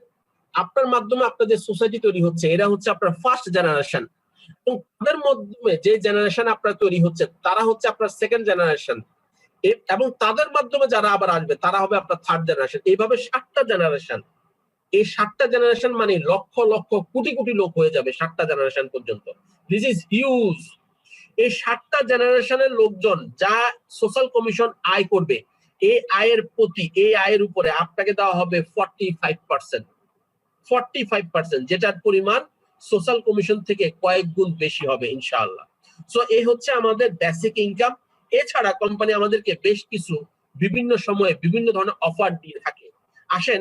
আপনার মাধ্যমে আপনার যে সোসাইটি তৈরি হচ্ছে, এরা হচ্ছে আপনার ফার্স্ট জেনারেশন, এবং তাদের মাধ্যমে যে জেনারেশন আপনার তৈরি হচ্ছে তারা হচ্ছে আপনার সেকেন্ড জেনারেশন, এবং তাদের মাধ্যমে যারা আবার আসবে তারা হবে আপনার থার্ড জেনারেশন। এইভাবে 7টা জেনারেশন। এই 7টা জেনারেশন মানে লক্ষ লক্ষ কোটি কোটি লোক হয়ে যাবে 7টা জেনারেশন পর্যন্ত। This is huge. এই 7টা জেনারেশনের লোকজন যা সোশ্যাল কমিশন আয় করবে, এই আয়ের উপরে আপনাকে দেওয়া হবে 45%, 45%, যেটার পরিমাণ সোশ্যাল কমিশন থেকে কয়েক গুণ বেশি হবে ইনশাআল্লাহ। সো এই হচ্ছে আমাদের বেসিক ইনকাম। এছাড়া কোম্পানি আমাদেরকে বেশ কিছু বিভিন্ন সময়ে বিভিন্ন ধরনের অফার দিয়ে থাকে। আসেন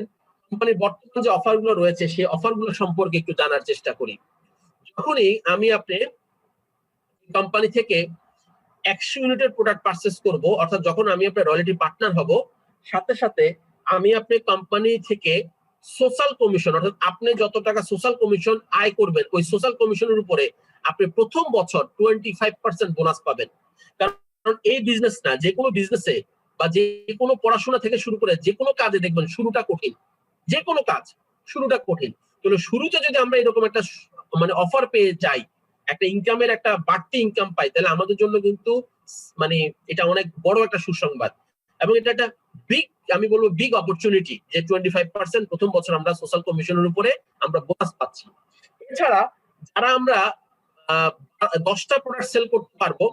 কোম্পানির বর্তমান যে অফারগুলো রয়েছে সেই অফারগুলো সম্পর্কে একটু জানার চেষ্টা করি। যখনই আমি আপনি কোম্পানি থেকে 100 ইউনিটের প্রোডাক্ট পারচেস করব, অর্থাৎ যখন আমি আপনার রয়্যালটি পার্টনার হব, সাথে সাথে আমি আপনি কোম্পানি থেকে সোশ্যাল কমিশন, অর্থাৎ আপনি যত টাকা সোশ্যাল কমিশন আয় করবেন ওই সোশ্যাল কমিশনের উপরে আপনি প্রথম বছর 25% বোনাস পাবেন। কারণ এই বিজনেস না, যে কোনো বিজনেসে বা যে কোনো পড়াশোনা থেকে শুরু করে যে কোনো কাজে দেখবেন শুরুটা কঠিন, যে কোনো কাজ শুরুটা কঠিন। তাহলে শুরুতে যদি আমরা এরকম একটা মানে অফার পেয়ে যাই, একটা ইনকামের একটা বাড়তি ইনকাম পাই, তাহলে আমাদের জন্য কিন্তু মানে এটা অনেক বড় একটা সুসংবাদ এবং এটা একটা বিগ, আমি বলবো বিগ অপরচুনিটি যে 25% প্রথম বছর আমরা সোশ্যাল কমিশনের উপরে আমরা বোনাস পাচ্ছি। এছাড়া যারা আমরা 10টা প্রোডাক্ট সেল করতে পারবো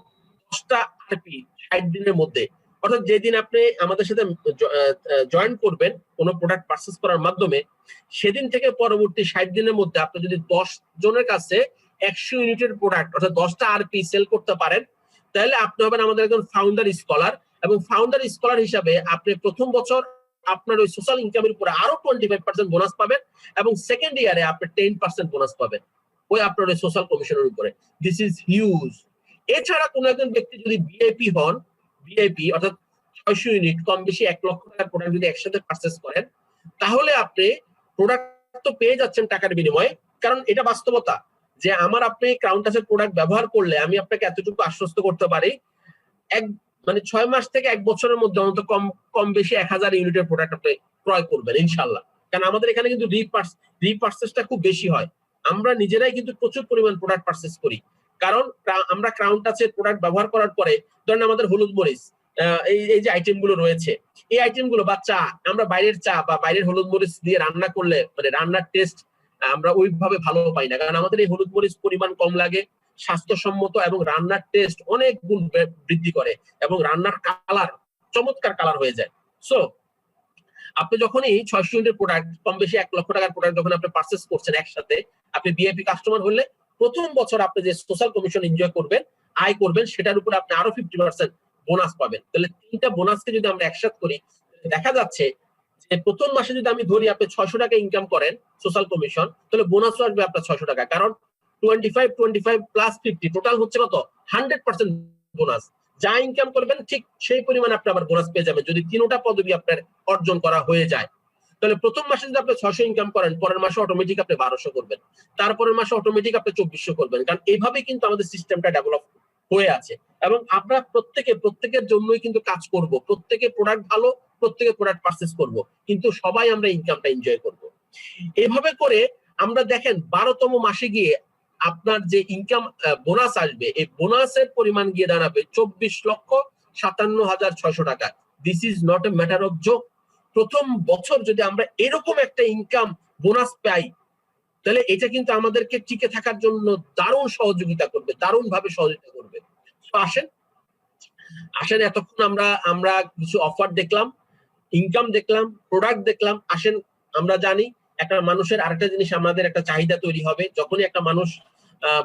10টা আরপি 60 দিনের মধ্যে, অর্থাৎ যেদিন আপনি আমাদের সাথে জয়েন করবেন কোনো প্রোডাক্ট পারচেস করার মাধ্যমে, সেদিন থেকে পরবর্তী 60 দিনের মধ্যে আপনি যদি 10 জনের কাছে 100 ইউনিটের প্রোডাক্ট অর্থাৎ 10টা আরপি সেল করতে পারেন, তাহলে আপনি হবেন আমাদের একজন ফাউন্ডার স্কলার। এবং ফাউন্ডার স্কলার হিসাবে আপনি প্রথম বছর আপনার ওই সোশ্যাল ইনকামের উপরে আরো 25% বোনাস পাবেন এবং সেকেন্ড ইয়ারে আপনি 10% বোনাস পাবেন ওই আপনার ওই সোশ্যাল কমিশনের উপরে। This is huge. এছাড়া কোন একজন ব্যক্তি যদি ভিআইপি হন, ভিআইপি অর্থাৎ 600 ইউনিট কম বেশি 1 লক্ষ টাকার প্রোডাক্ট যদি একসাথে পারচেস করেন, তাহলে আপনি প্রোডাক্ট তো পেয়ে যাচ্ছেন টাকার বিনিময়ে। কারণ এটা বাস্তবতা যে আমার আপনি ক্রাউন টাচের প্রোডাক্ট ব্যবহার করলে আমি আপনাকে এতটুকু আশ্বস্ত করতে পারি, মানে 6 মাস থেকে 1 বছরের মধ্যে অন্তত কম বেশি 1000 ইউনিটের প্রোডাক্ট আপনি ক্রয় করবেন ইনশাআল্লাহ। কারণ আমাদের এখানে কিন্তু রিপারচেসটা খুব বেশি হয়, আমরা নিজেরাই কিন্তু প্রচুর পরিমাণ প্রোডাক্ট পারচেস করি। কারণ আমরা ক্রাউন টাচের প্রোডাক্ট ব্যবহার করার পরে ধরেন আমাদের হলুদ মরিচ, এই যে আইটেম গুলো রয়েছে, এই আইটেম গুলো বা চা, আমরা বাইরের চা বা বাইরের হলুদ মরিচ দিয়ে রান্না করলে মানে রান্নার টেস্ট আমরা ওইভাবে ভালো পাই না। কারণ আমাদের এই হলুদ মরিচ পরিমাণ কম লাগে, স্বাস্থ্যসম্মত এবং রান্নার টেস্ট অনেক গুণ বৃদ্ধি করে এবং রান্নার কালার চমৎকার কালার হয়ে যায়। সো আপনি যখনই 600 ইউনিটের প্রোডাক্ট কম বেশি 1 লক্ষ টাকার প্রোডাক্ট যখন আপনি পারচেস করছেন একসাথে, আপনি ভিআইপি কাস্টমার হলে প্রথম বছর আপনি যে সোশ্যাল কমিশন এনজয় করবেন, আয় করবেন, সেটার উপর আপনি আরো 50% বোনাস পাবেন। তাহলে তিনটা বোনাসকে যদি আমরা একসাথে করি, দেখা যাচ্ছে যে প্রথম মাসে যদি আমি ধরি আপনি 600 টাকা ইনকাম করেন সোশ্যাল কমিশন, তাহলে বোনাসও আসবে আপনার 600 টাকা। কারণ 25 প্লাস 50 টোটাল হচ্ছে কত? 100% বোনাস। যা ইনকাম করবেন ঠিক সেই পরিমাণ আপনি আবার বোনাস পেয়ে যাবেন যদি তিনটা পদবি আপনার অর্জন করা হয়ে যায়। তাহলে প্রথম মাসে যদি আপনি 600 ইনকাম করেন, পরের মাসে অটোমেটিক আপনি 1200 করবেন, তারপরের মাসে অটোমেটিক আপনি 2400 করবেন। কারণ এইভাবে কিন্তু আমাদের সিস্টেমটা ডেভেলপ হয়ে আছে এবং আমরা প্রত্যেকের জন্যই কিন্তু কাজ করব, প্রত্যেকে প্রোডাক্ট ভালো, প্রত্যেকে প্রোডাক্ট পারচেস করব, কিন্তু সবাই আমরা ইনকামটা এনজয় করব। এইভাবে করে আমরা দেখেন 12তম মাসে গিয়ে আপনার যে ইনকাম বোনাস আসবে, এই বোনাসের পরিমাণ গিয়ে দাঁড়াবে 24,57,600 টাকা। This is not a matter of joke. প্রথম বছর যদি আমরা এরকম একটা ইনকাম বোনাস পাই, তাহলে এটা কিন্তু আমাদেরকে টিকে থাকার জন্য দারুণ সহযোগিতা করবে, দারুণ ভাবে সহযোগিতা করবে। আসেন এতক্ষণ আমরা কিছু অফার দেখলাম, ইনকাম দেখলাম, প্রোডাক্ট দেখলাম। আসেন আমরা জানি একটা মানুষের আরেকটা জিনিস, আমাদের একটা চাহিদা তৈরি হবে যখনই একটা মানুষ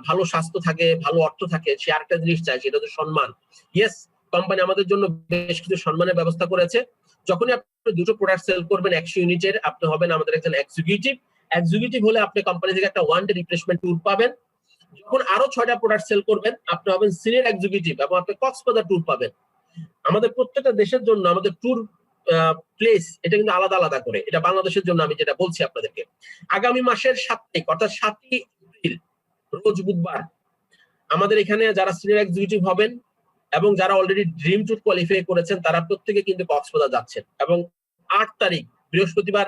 ভালো স্বাস্থ্য থাকে, ভালো অর্থ থাকে, সে আরেকটা জিনিস চায়, সেটা হচ্ছে সম্মান। ইয়েস, কোম্পানি আমাদের জন্য বেশ কিছু সম্মানের ব্যবস্থা করেছে। যখনই আপনি দুটো প্রোডাক্ট সেল করবেন 100 ইউনিটের, আপনি হবেন আমাদের একজন এক্সিকিউটিভ হলে আপনি কোম্পানি থেকে একটা 1 ডে রিফ্রেশমেন্ট ট্যুর পাবেন। যখন আরো 6টা প্রোডাক্ট সেল করবেন, আপনি হবেন সিনিয়র এক্সিকিউটিভ এবং আপনি কক্সবাজার ট্যুর পাবেন। আমাদের প্রত্যেকটা দেশের জন্য আমাদের ট্যুর প্লেস এটা কিন্তু আলাদা আলাদা করে, এটা বাংলাদেশের জন্য আমি যেটা বলছি আপনাদেরকে। আগামী মাসের 7 তারিখ অর্থাৎ 7ই এপ্রিল রোজ বুধবার আমাদের এখানে যারা সিনিয়র এক্সিকিউটিভ হবেন এবং যারা অলরেডি ড্রিম ট্যুর কোয়ালিফাই করেছেন, তারা প্রত্যেকে কিন্তু কক্সবাজার যাচ্ছেন। এবং 8 তারিখ বৃহস্পতিবার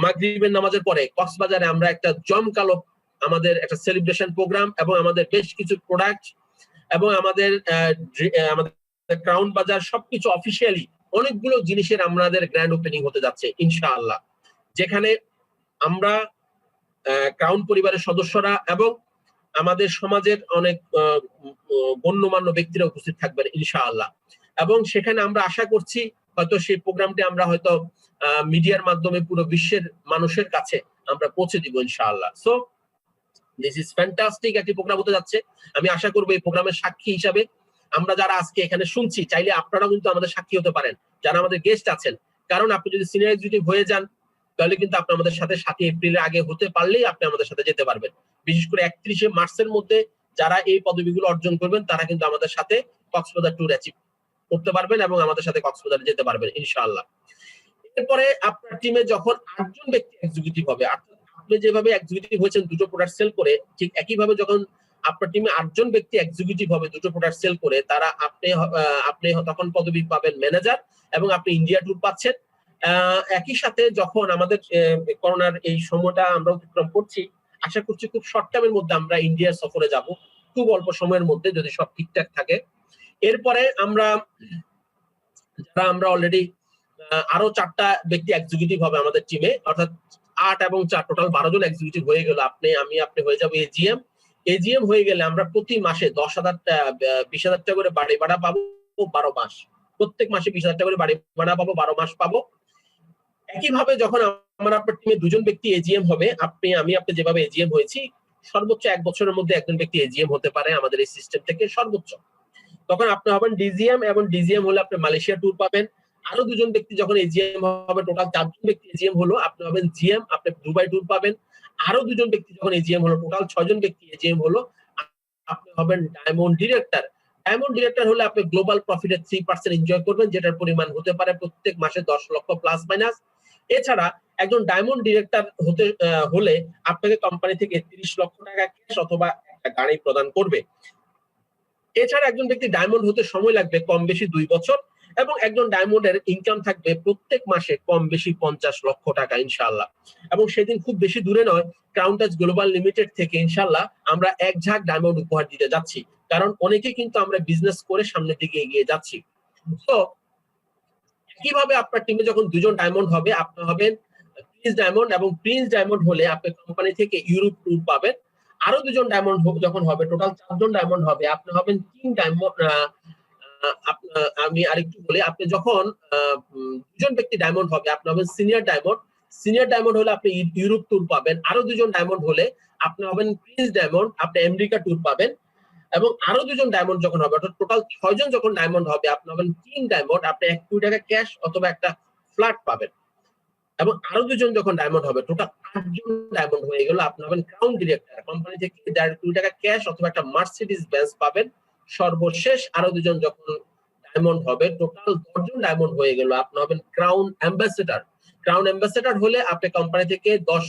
মাগরিবের নামাজের পরে কক্সবাজারে আমরা একটা জমকালো আমাদের একটা সেলিব্রেশন প্রোগ্রাম এবং আমাদের বেশ কিছু প্রোডাক্ট এবং আমাদের ক্রাউন বাজার সবকিছু অফিসিয়ালি অনেকগুলো জিনিসের আমাদের গ্র্যান্ড ওপেনিং হতে যাচ্ছে ইনশাআল্লাহ, যেখানে আমরা ক্রাউন পরিবারের সদস্যরা এবং আমাদের সমাজের অনেক গণ্যমান্য ব্যক্তিরা উপস্থিত থাকবেন ইনশাআল্লাহ। এবং সেখানে আমরা আশা করছি হয়তো সেই প্রোগ্রামটি আমরা হয়তো মিডিয়ার মাধ্যমে পুরো বিশ্বের মানুষের কাছে আমরা পৌঁছে দিব ইনশাআল্লাহ। সো দিস ইজ ফ্যান্টাস্টিক একটি প্রোগ্রাম হতে যাচ্ছে। আমি আশা করবো এই প্রোগ্রামের সাক্ষী হিসাবে আমরা যারা আজকে এখানে শুনছি, চাইলে আপনারাও কিন্তু আমাদের সাক্ষী হতে পারেন যারা আমাদের গেস্ট আছেন। কারণ আপনি যদি সিনিয়র এক্সিকিউটিভ হয়ে যান, তাহলে কিন্তু আপনি আমাদের সাথে 7 এপ্রিলের আগে হতে পারলেই আপনি আমাদের সাথে যেতে পারবেন। বিশেষ করে 31 মার্চের মধ্যে যারা এই পদবিগুলো অর্জন করবেন তারা কিন্তু আমাদের সাথে কক্সবাজার ট্যুর অ্যাচিভ করতে পারবেন এবং আমাদের সাথে কক্সবাজারে যেতে পারবেন ইনশাআল্লাহ। এরপরে আপনার টিমে যখন 8 জন ব্যক্তি এক্সিকিউটিভ হবে, আপনি যেভাবে এক্সিকিউটিভ হয়েছেন দুটো প্রোডাক্ট সেল করে, ঠিক একইভাবে যখন আপনার টিমে 8 জন ব্যক্তি এক্সিকিউটিভ হবে দুটো প্রোডাক্ট সেল করে, তারা আপনি তখন পদবি পাবেন ম্যানেজার এবং আপনি ইন্ডিয়া ট্যুর পাচ্ছেন। একই সাথে যখন আমাদের করোনার এই সময়টা আমরা অতিক্রম করছি, আশা করছি খুব শর্ট টাইমের মধ্যে আমরা ইন্ডিয়া সফরে যাব, খুব অল্প সময়ের মধ্যে যদি সব ঠিকঠাক থাকে। এরপরে আমরা অলরেডি আরো 4টা ব্যক্তি এক্সিকিউটিভ হবে আমাদের টিমে, অর্থাৎ 8 এবং 4 টোটাল 12 জন এক্সিকিউটিভ হয়ে গেল। আপনি হয়ে যাবো এজিএম হয়ে গেলে আমরা প্রতি মাসে 10,000 20,000 টাকা করে বাড়ি ভাড়া পাবো 12 মাস। প্রত্যেক মাসে 20,000 টাকা করে বাড়ি ভাড়া পাবো, 12 মাস পাবো। একইভাবে যখন আপনার টিমে 2 জন ব্যক্তি এজিএম হবে, আপনি যেভাবে এজিএম হয়েছি, সর্বোচ্চ 1 বছরের মধ্যে একজন ব্যক্তি এজিএম হতে পারে আমাদের এই সিস্টেম থেকে সর্বোচ্চ। তখন আপনি হবেন ডিজিএম, এবং ডিজিএম হলে আপনি মালয়েশিয়া ট্যুর পাবেন। আরো 2 জন ব্যক্তি যখন এজিএম হবে, টোটাল 4 জন ব্যক্তি এজিএম হলো, আপনি হবেন জিএম, আপনি দুবাই ট্যুর পাবেন। আরো 2 জন ব্যক্তি যখন এজিএম হলো, টোটাল 6 জন ব্যক্তি এজিএম হলো, আপনি হবেন ডায়মন্ড ডিরেক্টর। ডায়মন্ড ডিরেক্টর হলে আপনি গ্লোবাল প্রফিটের 3% এনজয় করবেন, যেটার পরিমাণ হতে পারে প্রত্যেক মাসে 10 লক্ষ প্লাস মাইনাস। এছাড়া একজন ডায়মন্ড ডিরেক্টর হলে আপনাকে কোম্পানি থেকে 30 লক্ষ টাকা ক্যাশ অথবা একটা গাড়ি প্রদান করবে। এছাড়া একজন ব্যক্তি ডায়মন্ড হতে সময় লাগবে কম বেশি 2 বছর, এবং একজন ডায়মন্ডের ইনকাম থাকবে প্রত্যেক মাসে কম বেশি 50 লক্ষ টাকা ইনশাআল্লাহ। এবং সেদিন খুব বেশি দূরে নয়, ক্রাউন টাচ গ্লোবাল লিমিটেড থেকে ইনশাআল্লাহ আমরা 1 ঝাঁক ডায়মন্ড উপহার দিতে যাচ্ছি, কারণ অনেকে কিন্তু আমরা বিজনেস করে সামনের দিকে এগিয়ে যাচ্ছি। তো কিভাবে আপনার টিমে যখন 2 জন ডায়মন্ড হবে, আপনি হবেন প্রিন্স ডায়মন্ড, এবং প্রিন্স ডায়মন্ড হলে আপনি কোম্পানি থেকে ইউরোপ ট্যুর পাবেন। আরো 2 জন ডায়মন্ড যখন হবে, টোটাল 4 জন ডায়মন্ড হবে, আপনি হবেন কিং ডায়মন্ড। আমি আরেকটু বলি, আপনি যখন 2 জন ব্যক্তি ডায়মন্ড হবে, আপনি হবেন সিনিয়র ডায়মন্ড। সিনিয়র ডায়মন্ড হলে আপনি ইউরোপ ট্যুর পাবেন। আরো 2 জন ডায়মন্ড হলে আপনি হবেন প্রিন্স ডায়মন্ড, আপনি আমেরিকা ট্যুর পাবেন। এবং আরো 2 জন ডায়মন্ড যখন হবে, অর্থাৎ টোটাল 6 জন যখন ডায়মন্ড হবে, আপনি হবেন কিং ডায়মন্ড, আপনি 1 কোটি টাকা ক্যাশ অথবা একটা ফ্ল্যাট পাবেন। এবং আরো 2 জন যখন ডায়মন্ড হবে, টোটাল 8 জন ডায়মন্ড হয়ে গেল, আপনি হবেন ক্রাউন ডিরেক্টর, কোম্পানি থেকে 1.5 কোটি টাকা ক্যাশ অথবা একটা মার্সিডিজ বেঞ্জ পাবেন। সর্বশেষ আরো 2 জন যখন ডায়মন্ড হবে, টোটাল 10 জন ডায়মন্ড হয়ে গেল, আপনি হবেন ক্রাউন অ্যাম্বাসেডর। ক্রাউন অ্যাম্বাসেডর হলে আপনি কোম্পানি থেকে 5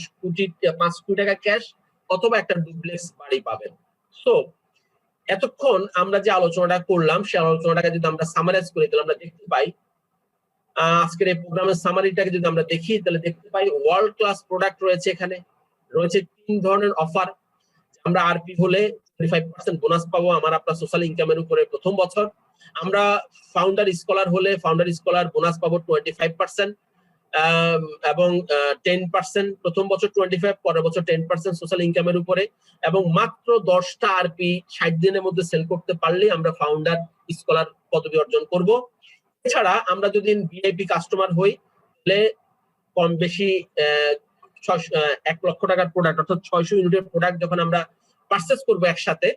কোটি টাকা ক্যাশ অথবা একটা ডুপ্লেক্স বাড়ি পাবেন। সো এতক্ষণ আমরা যে আলোচনাটা করলাম, সেই আলোচনাটাকে যদি আমরা সামারাইজ করি, তাহলে আমরা দেখতে পাই, আজকের এই প্রোগ্রামের সামারিটাকে যদি আমরা দেখি, তাহলে দেখতে পাই ওয়ার্ল্ড ক্লাস প্রোডাক্ট রয়েছে। এখানে রয়েছে 3 ধরনের অফার। আমরা আরপি হলে 25% বোনাস পাবো আমার আপনার সোশ্যাল ইনকামের উপরে প্রথম বছর। আমরা ফাউন্ডার স্কলার হলে ফাউন্ডার স্কলার বোনাস পাবো 25%, এবং 10% প্রথম বছর 25, পরের বছর 10% সোশ্যাল ইনকামের উপরে। এবং মাত্র 10টা আরপি 60 দিনের মধ্যে সেল করতে পারলেই আমরা ফাউন্ডার স্কলার পদবি অর্জন করব। এছাড়া আমরা যদি ভিআইপি কাস্টমার হই, তাহলে কম বেশি 1 লক্ষ টাকার প্রোডাক্ট, অর্থাৎ 600 ইউনিটের প্রোডাক্ট যখন আমরা পারচেজ করবো একসাথে,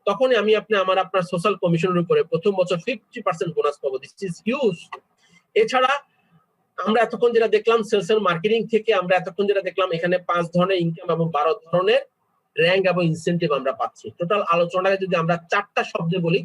তখনই আপনার সোশ্যাল কমিশনের উপরে প্রথম বছর 50% বোনাস পাবো। This is huge. এছাড়া আমরা এতক্ষণ যেটা দেখলাম সেলস এন্ড মার্কেটিং থেকে, আমরা এতক্ষণ যেটা দেখলাম, এখানে 5 ধরনের ইনকাম এবং 12 ধরনের র্যাঙ্ক এবং ইনসেন্টিভ আমরা পাচ্ছি। টোটাল আলোচনাটাকে যদি আমরা 4টা শব্দে বলি,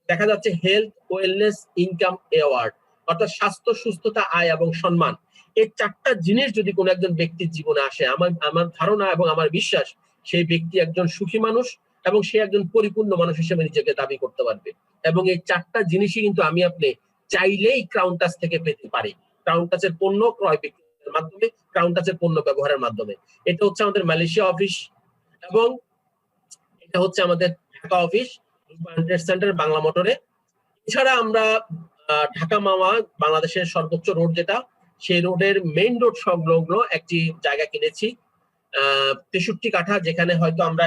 দেখা যাচ্ছে হেলথ, ওয়েলনেস, ইনকাম, অ্যাওয়ার্ড, অর্থাৎ স্বাস্থ্য, সুস্থতা, আয় এবং সম্মান। এই 4টা জিনিস যদি কোনো একজন ব্যক্তির জীবনে আসে, আমার ধারণা এবং আমার বিশ্বাস, সেই ব্যক্তি একজন সুখী মানুষ এবং সে একজন পরিপূর্ণ মানুষ হিসেবে নিজেকে দাবি করতে পারবে। এবং এই 4টা জিনিসই কিন্তু আপনি চাইলেই ক্রাউন টাচ থেকে পেতে পারি। ক্রাউন টাচের পণ্য ক্রয় বিক্রয়ের মাধ্যমে, ক্রাউন টাচের পণ্য ব্যবহারের মাধ্যমে। এটা হচ্ছে আমাদের মালয়েশিয়া অফিস, এবং এটা হচ্ছে আমাদের ঢাকা অফিস, সেন্টার বাংলা মোটরে। এছাড়া আমরা ঢাকা মাওয়া, বাংলাদেশের সর্বোচ্চ রোড যেটা, সেই রোডের মেইন রোড সংলগ্ন একটি জায়গা কিনেছি 63 কাঠা, যেখানে হয়তো আমরা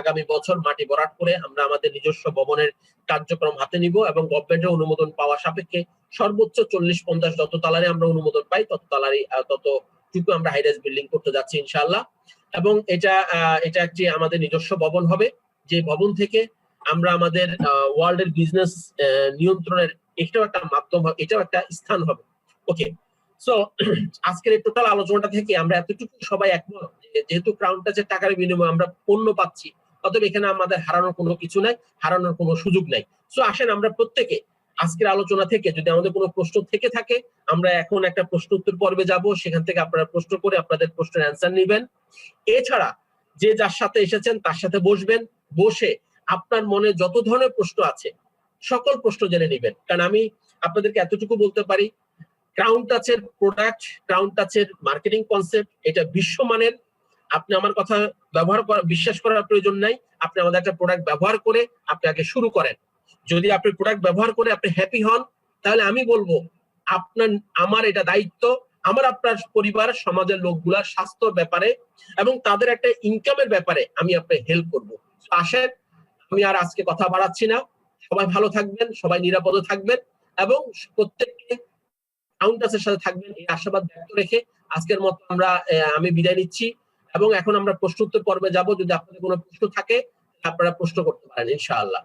আগামী বছর মাটি ভরাট করে আমরা আমাদের নিজস্ব ভবনের কার্যক্রম হাতে নিব, এবং গভর্নমেন্টের অনুমোদন পাওয়া সাপেক্ষে সর্বোচ্চ 40-50 যত তালারে আমরা অনুমোদন পাই, ততটুকু আমরা হাইরাইজ বিল্ডিং করতে যাচ্ছি ইনশাআল্লাহ। এবং এটা একটি আমাদের নিজস্ব ভবন হবে, যে ভবন থেকে আমরা আমাদের ওয়ার্ল্ডের বিজনেস নিয়ন্ত্রণের এটাও একটা মাধ্যম, এটাও একটা স্থান হবে। ওকে, সো আজকের এই টোটাল আলোচনাটা থেকে আমরা এতটুকু সবাই একমত যেহেতু ক্রাউন টাচের টাকার বিনিময়ে আমরা পণ্য পাচ্ছি, অতএব এখানে আমাদের হারানোর কোনো কিছু নাই, হারানোর কোনো সুযোগ নাই। সো আসেন আমরা প্রত্যেকে আজকের আলোচনা থেকে যদি আমাদের কোনো প্রশ্ন থেকে থাকে, আমরা এখন একটা প্রশ্ন উত্তর পর্বে যাব, সেখান থেকে আপনারা প্রশ্ন করে আপনাদের প্রশ্নের অ্যান্সার নেবেন। এছাড়া যে যার সাথে এসেছেন তার সাথে বসবেন, বসে আপনার মনে যত ধরনের প্রশ্ন আছে সকল প্রশ্ন জেনে নেবেন। কারণ আমি আপনাদেরকে এতটুকু বলতে পারি, ক্রাউন টাচের প্রোডাক্ট, ক্রাউন টাচের মার্কেটিং কনসেপ্ট এটা বিশ্বমানের। আপনি আমার কথা বিশ্বাস করার প্রয়োজন নাই, আপনি আমাদের একটা প্রোডাক্ট ব্যবহার করে আপনি আগে শুরু করেন। যদি আপনি প্রোডাক্ট ব্যবহার করে আপনি হ্যাপি হন, তাহলে আমি বলবো আমার এটা দায়িত্ব, আমার আপনার পরিবার সমাজের লোকগুলার স্বাস্থ্যের ব্যাপারে এবং তাদের একটা ইনকামের ব্যাপারে আমি আপনাকে হেল্প করবো। আসেন, আমি আর আজকে কথা বাড়াচ্ছি না, সবাই ভালো থাকবেন, সবাই নিরাপদে থাকবেন এবং প্রত্যেককে ক্রাউন টাচের সাথে থাকবেন এই আশাবাদ ব্যক্ত রেখে আজকের মতো আমি বিদায় নিচ্ছি। এবং এখন আমরা প্রশ্ন উত্তর পর্বে যাব, যদি আপনাদের কোনো প্রশ্ন থাকে আপনারা প্রশ্ন করতে পারেন ইনশাআল্লাহ।